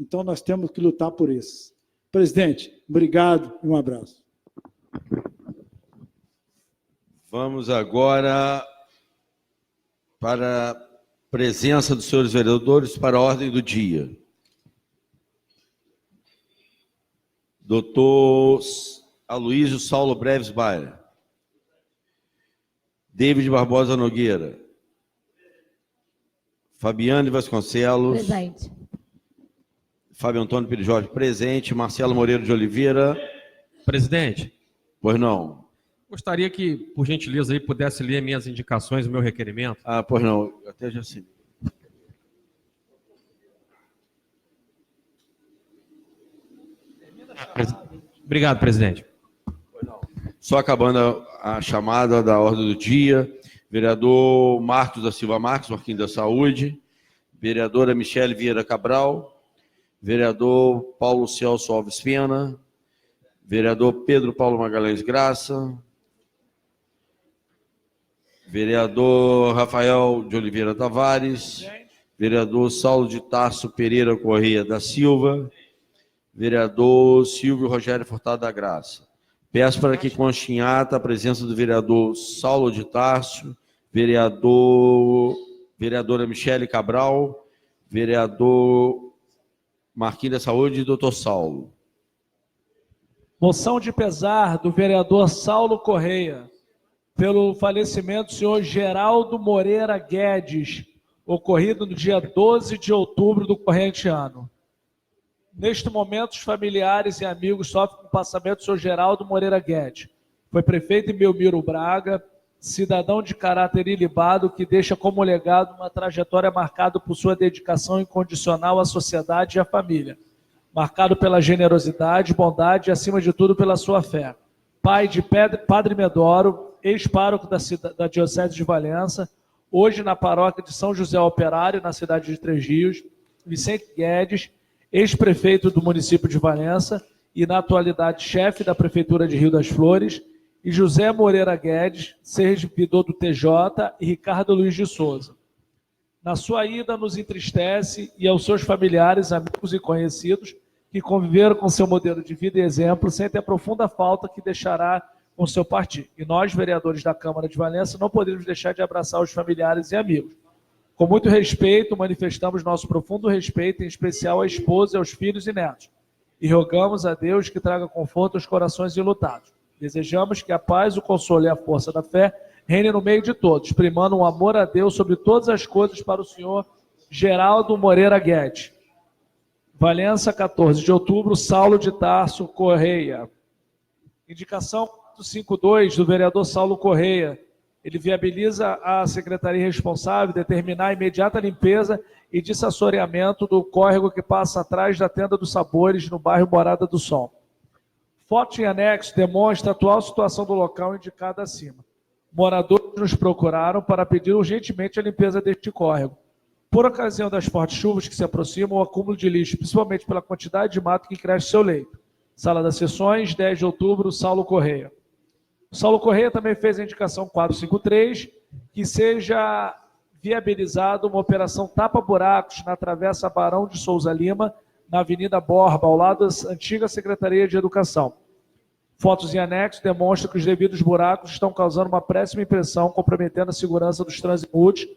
Então nós temos que lutar por isso. Presidente, obrigado e um abraço. Vamos agora para a presença dos senhores vereadores para a ordem do dia. Doutor Aloysio Saulo Breves Baia. David Barbosa Nogueira. Fabiane Vasconcelos. Presente. Fábio Antônio Pires Jorge, presente. Marcelo Moreira de Oliveira. Presidente. Pois não. Gostaria que, por gentileza, aí pudesse ler minhas indicações, o meu requerimento. Ah, pois não. Eu até já sei. Obrigado, presidente. Só acabando a chamada da ordem do dia, vereador Marcos da Silva Marques, Marquinhos da Saúde, vereadora Michele Vieira Cabral, vereador Paulo Celso Alves Pena, vereador Pedro Paulo Magalhães Graça, vereador Rafael de Oliveira Tavares, vereador Saulo de Tarso Pereira Correia da Silva, vereador Silvio Rogério Furtado da Graça. Peço para que conste em ata a presença do vereador Saulo de Tarso, vereadora Michele Cabral, vereador Marquinhos da Saúde e doutor Saulo. Moção de pesar do vereador Saulo Correia pelo falecimento do senhor Geraldo Moreira Guedes, ocorrido no dia 12 de outubro do corrente ano. Neste momento, os familiares e amigos sofrem com o passamento do senhor Geraldo Moreira Guedes. Foi prefeito em Belmiro Braga, cidadão de caráter ilibado que deixa como legado uma trajetória marcada por sua dedicação incondicional à sociedade e à família, marcado pela generosidade, bondade e, acima de tudo, pela sua fé. Pai de Padre Medoro, ex-pároco da Diocese de Valença, hoje na paróquia de São José Operário, na cidade de Três Rios, Vicente Guedes, ex-prefeito do município de Valença e, na atualidade, chefe da Prefeitura de Rio das Flores, e José Moreira Guedes, servidor do TJ, e Ricardo Luiz de Souza. Na sua ida, nos entristece e aos seus familiares, amigos e conhecidos que conviveram com seu modelo de vida e exemplo, sentem a profunda falta que deixará com seu partir. E nós, vereadores da Câmara de Valença, não podemos deixar de abraçar os familiares e amigos. Com muito respeito, manifestamos nosso profundo respeito, em especial à esposa, aos filhos e netos, e rogamos a Deus que traga conforto aos corações enlutados. Desejamos que a paz, o consolo e a força da fé reine no meio de todos, primando um amor a Deus sobre todas as coisas para o senhor Geraldo Moreira Guedes. Valença, 14 de outubro, Saulo de Tarso Correia. Indicação 452 do vereador Saulo Correia. Ele viabiliza a secretaria responsável determinar a imediata limpeza e desassoreamento do córrego que passa atrás da Tenda dos Sabores, no bairro Morada do Sol. Foto em anexo demonstra a atual situação do local indicada acima. Moradores nos procuraram para pedir urgentemente a limpeza deste córrego. Por ocasião das fortes chuvas que se aproximam, o acúmulo de lixo, principalmente pela quantidade de mato que cresce seu leito. Sala das Sessões, 10 de outubro, Saulo Correia. O Saulo Correia também fez a indicação 453, que seja viabilizado uma operação tapa-buracos na Travessa Barão de Souza Lima, na Avenida Borba, ao lado da antiga Secretaria de Educação. Fotos em anexo demonstram que os devidos buracos estão causando uma péssima impressão, comprometendo a segurança dos transeuntes,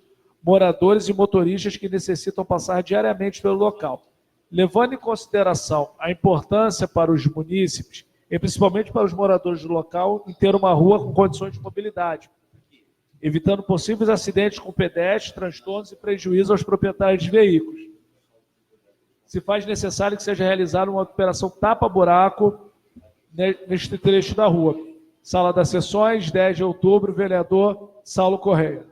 moradores e motoristas que necessitam passar diariamente pelo local. Levando em consideração a importância para os munícipes, e principalmente para os moradores do local, em ter uma rua com condições de mobilidade, evitando possíveis acidentes com pedestres, transtornos e prejuízos aos proprietários de veículos. Se faz necessário que seja realizada uma operação tapa-buraco neste trecho da rua. Sala das Sessões, 10 de outubro, vereador Saulo Correia.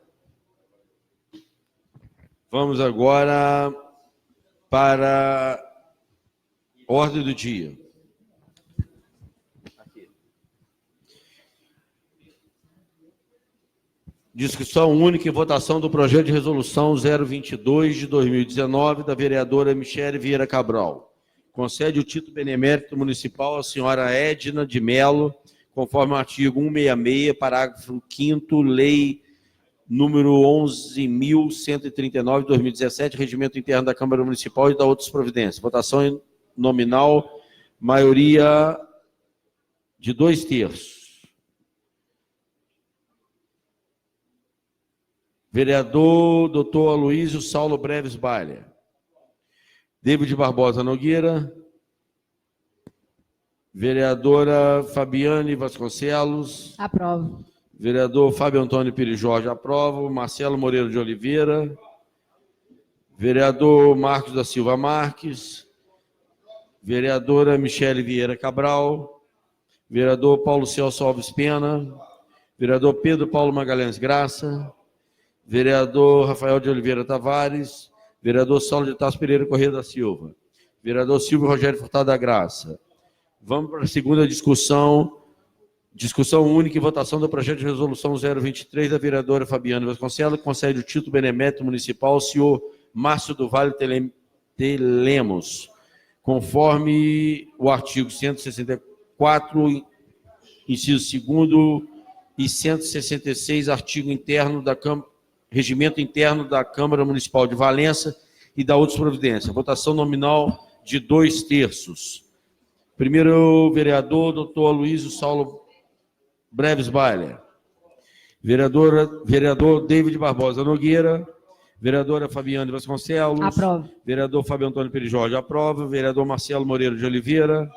Vamos agora para a ordem do dia. Discussão única e votação do projeto de resolução 022 de 2019 da vereadora Michele Vieira Cabral. Concede o título benemérito municipal à senhora Edna de Melo, conforme o artigo 166, parágrafo 5º, lei número 11.139 de 2017, regimento interno da Câmara Municipal e da outras providências. Votação nominal, maioria de 2/3. Vereador Dr. Aloysio Saulo Breves Bailha. David Barbosa Nogueira. Vereadora Fabiane Vasconcelos. Aprovo. Vereador Fábio Antônio Pires Jorge, aprovo. Marcelo Moreira de Oliveira. Vereador Marcos da Silva Marques. Vereadora Michele Vieira Cabral. Vereador Paulo Celso Alves Pena. Vereador Pedro Paulo Magalhães Graça. Vereador Rafael de Oliveira Tavares, vereador Saulo de Tarso Pereira Corrêa da Silva, vereador Silvio Rogério Furtado da Graça. Vamos para a segunda discussão única e votação do projeto de resolução 023 da vereadora Fabiane Vasconcelos, que concede o título benemérito municipal ao senhor Márcio do Vale Telemos, conforme o artigo 164, inciso 2º, e 166, artigo interno da Câmara, regimento interno da Câmara Municipal de Valença e da outras providências. Votação nominal de 2/3. Primeiro vereador, doutor Aloysio Saulo Breves Bailha. Vereador David Barbosa Nogueira. Vereadora Fabiane Vasconcelos. Aprovo. Vereador Fábio Antônio Pires Jorge, aprova. Vereador Marcelo Moreira de Oliveira.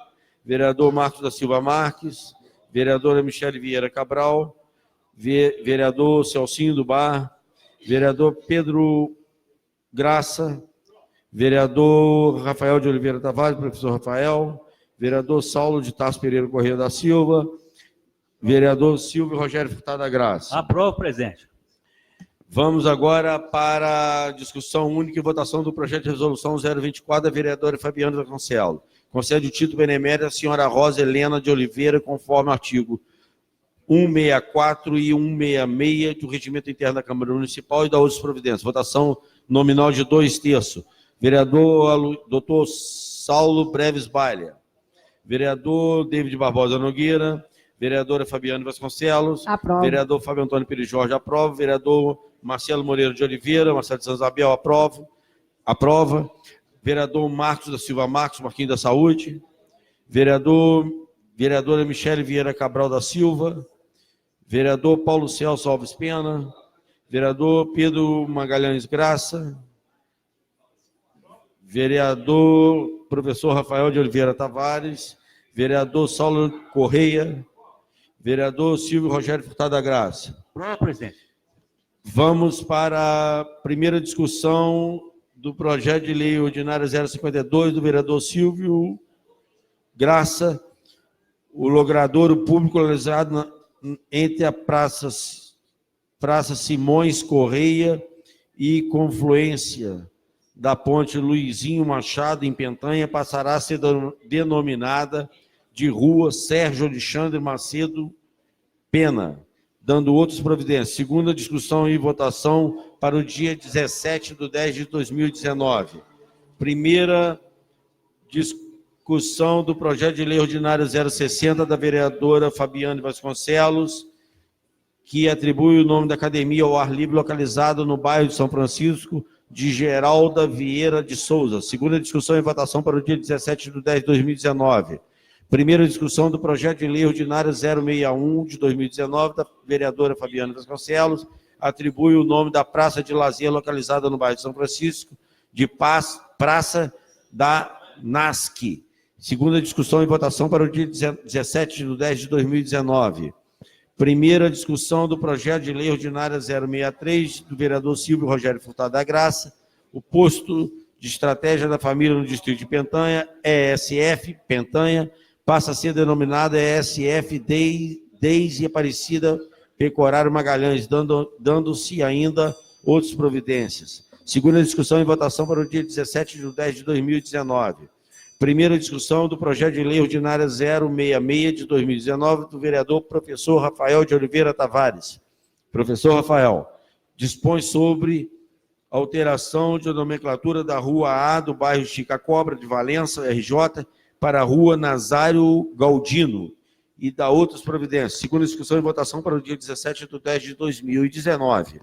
Vereador Marcos da Silva Marques. Vereadora Michele Vieira Cabral. Vereador Celcinho do Bar. Vereador Pedro Graça, vereador Rafael de Oliveira Tavares, professor Rafael, vereador Saulo de Tarso Pereira Corrêa da Silva, vereador Silvio Rogério Furtado da Graça. Aprovo, presidente. Vamos agora para a discussão única e votação do projeto de resolução 024 da vereadora Fabiana Vasconcelos. Concede o título benemérito à senhora Rosa Helena de Oliveira, conforme o artigo 164 e 166 do regimento interno da Câmara Municipal e da outras providências. Votação nominal de 2/3. Vereador Dr. Saulo Breves Bailha. Vereador David Barbosa Nogueira. Vereadora Fabiane Vasconcelos. Aprovo. Vereador Fábio Antônio Pires Jorge, aprova. Vereador Marcelo Moreira de Oliveira. Marcelo de São Isabel, aprova. Vereador Marcos da Silva Marcos, Marquinhos da Saúde. Vereadora Michele Vieira Cabral da Silva. Vereador Paulo Celso Alves Pena, vereador Pedro Magalhães Graça, vereador professor Rafael de Oliveira Tavares, vereador Saulo Correia, vereador Silvio Rogério Furtado da Graça. Aprovo, presidente. Vamos para a primeira discussão do projeto de lei ordinária 052 do vereador Silvio Graça, o logradouro público localizado entre a Praça Simões Correia e confluência da ponte Luizinho Machado, em Pentanha, passará a ser denominada de Rua Sérgio Alexandre Macedo Pena, dando outras providências. Segunda discussão e votação para o dia 17/10/2019. Primeira discussão do projeto de lei ordinário 060 da vereadora Fabiane Vasconcelos, que atribui o nome da academia ao ar livre localizado no bairro de São Francisco de Geralda Vieira de Souza. Segunda discussão e votação para o dia 17/10/2019. Primeira discussão do projeto de lei ordinária 061 de 2019, da vereadora Fabiana Vasconcelos, atribui o nome da praça de lazer localizada no bairro de São Francisco de Praça da NASC. Segunda discussão e votação para o dia 17/10/2019. Primeira discussão do projeto de lei ordinária 063, do vereador Silvio Rogério Furtado da Graça, o posto de estratégia da família no distrito de Pentanha, ESF Pentanha, passa a ser denominada ESF Deise Aparecida Pecorário Magalhães, dando-se ainda outras providências. Segunda discussão e votação para o dia 17/10/2019. Primeira discussão do projeto de lei ordinária 066 de 2019, do vereador professor Rafael de Oliveira Tavares. Professor Rafael, dispõe sobre alteração de nomenclatura da Rua A do bairro Chica Cobra de Valença, RJ, para a Rua Nazário Galdino e da outras providências. Segunda discussão e votação para o dia 17/10/2019.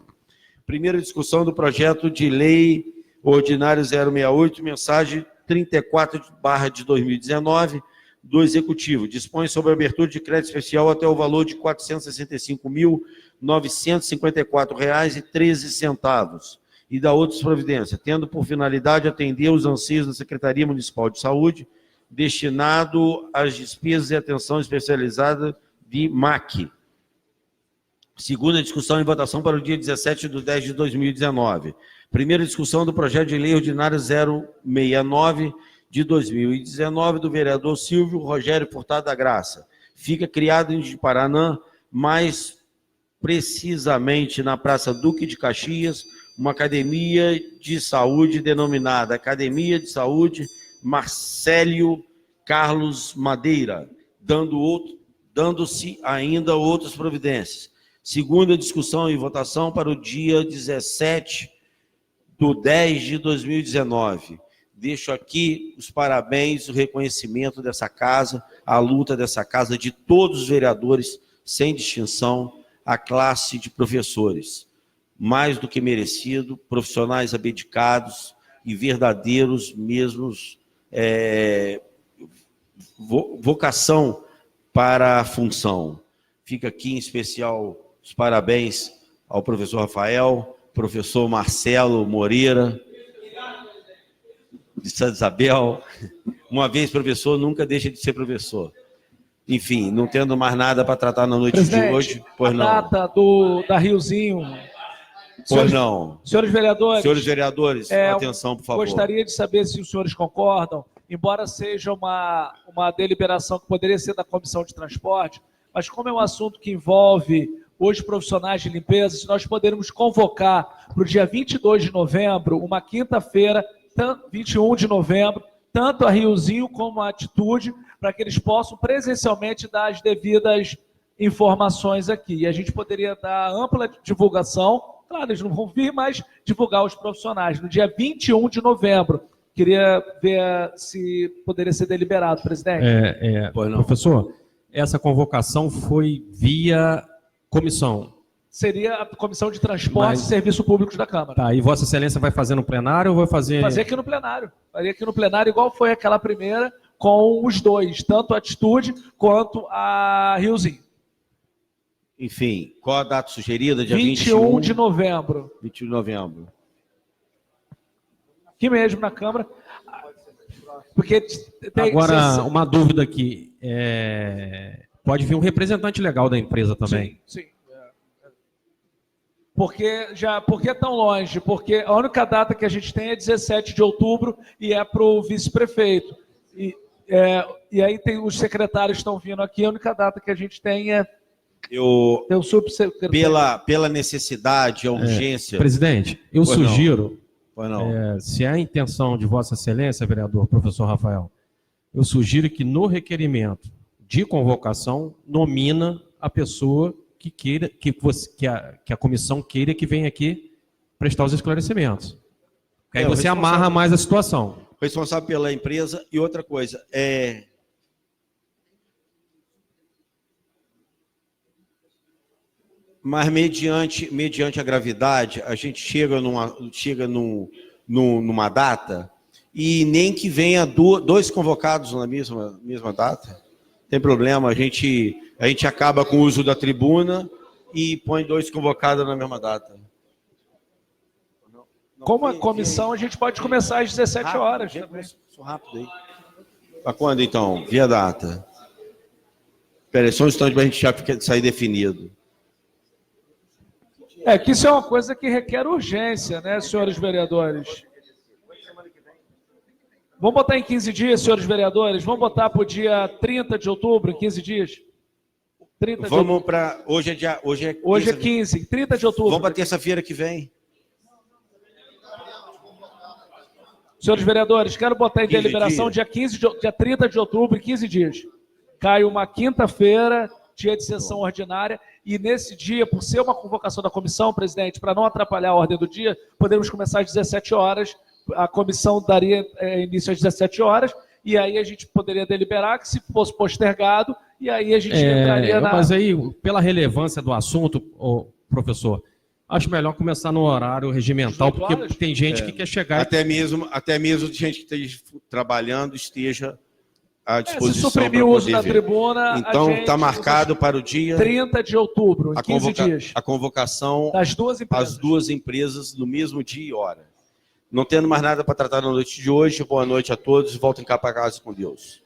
Primeira discussão do projeto de lei ordinário 068, mensagem 34/2019, do Executivo. Dispõe sobre a abertura de crédito especial até o valor de R$ 465.954,13 e da outras providências, tendo por finalidade atender os anseios da Secretaria Municipal de Saúde, destinado às despesas e atenção especializada de MAC. Segunda discussão e votação para o dia 17/10/2019. Primeira discussão do projeto de lei ordinário 069 de 2019, do vereador Silvio Rogério Furtado da Graça. Fica criado em Paraná, mais precisamente na Praça Duque de Caxias, uma academia de saúde denominada Academia de Saúde Marcélio Carlos Madeira, dando-se ainda outras providências. Segunda discussão e votação para o dia 17/10/2019. Deixo aqui os parabéns, o reconhecimento dessa casa, a luta dessa casa, de todos os vereadores, sem distinção, a classe de professores. Mais do que merecido, profissionais abdicados e verdadeiros mesmos, vocação para a função. Fica aqui em especial os parabéns ao professor Rafael, professor Marcelo Moreira, de Santa Isabel. Uma vez professor, nunca deixa de ser professor. Enfim, não tendo mais nada para tratar na noite de hoje, pois não. A data da Riozinho. Pois não. Senhores vereadores, atenção, por favor. Gostaria de saber se os senhores concordam, embora seja uma deliberação que poderia ser da Comissão de Transporte, mas como é um assunto que envolve os profissionais de limpeza, se nós podermos convocar para o dia 22 de novembro, uma quinta-feira, 21 de novembro, tanto a Riozinho como a Atitude, para que eles possam presencialmente dar as devidas informações aqui. E a gente poderia dar ampla divulgação, claro, eles não vão vir, mas divulgar os profissionais, no dia 21 de novembro. Queria ver se poderia ser deliberado, presidente. Professor, essa convocação foi via comissão. Seria a Comissão de Transporte e Serviços Públicos da Câmara. Tá, e Vossa Excelência vai fazer no plenário ou vai fazer... Fazer aqui no plenário. Fazer aqui no plenário, igual foi aquela primeira, com os dois, tanto a Atitude quanto a Riozinho. Enfim, qual a data sugerida? Dia 21 de novembro. 21 de novembro. Aqui mesmo, na Câmara. Porque tem, agora, uma dúvida aqui. Pode vir um representante legal da empresa também. Sim. Por que tão longe? Porque a única data que a gente tem é 17 de outubro e é para o vice-prefeito. E aí os secretários estão vindo aqui, a única data que a gente tem é o subsecretário. Pela necessidade, a urgência... Presidente, eu sugiro... Não. Se é a intenção de Vossa Excelência, vereador, professor Rafael, eu sugiro que no requerimento de convocação nomina a pessoa que queira, que a comissão queira que venha aqui prestar os esclarecimentos. Porque aí você amarra mais a situação. Responsável pela empresa. E outra coisa, mas mediante a gravidade, a gente chega numa data e nem que venha dois convocados na mesma data. Tem problema, a gente acaba com o uso da tribuna e põe 2 convocados na mesma data. Como a comissão, a gente pode começar às 17 horas. Sou rápido aí. Para quando, então? Via data. Espera aí, só um instante para a gente já sair definido. É que isso é uma coisa que requer urgência, né, senhores vereadores? Vamos botar em 15 dias, senhores vereadores? Vamos botar para o dia 30 de outubro, em 15 dias? 30 Vamos para... Hoje é 15, 30 de outubro. Vamos para terça-feira que vem. Senhores vereadores, quero botar em 15 deliberação dia 30 de outubro, em 15 dias. Cai uma quinta-feira, dia de sessão ordinária, e nesse dia, por ser uma convocação da comissão, presidente, para não atrapalhar a ordem do dia, podemos começar às 17 horas, a comissão daria início às 17 horas, e aí a gente poderia deliberar que se fosse postergado, e aí a gente entraria na... Mas aí, pela relevância do assunto, professor, acho melhor começar no horário regimental, porque tem gente que quer chegar... Até mesmo gente que esteja trabalhando esteja à disposição. Se suprimir o uso da tribuna... Então, está marcado para o dia... 30 de outubro, em 15 dias. A convocação das duas empresas. As duas empresas no mesmo dia e hora. Não tendo mais nada para tratar na noite de hoje, boa noite a todos e voltem cá para casa com Deus.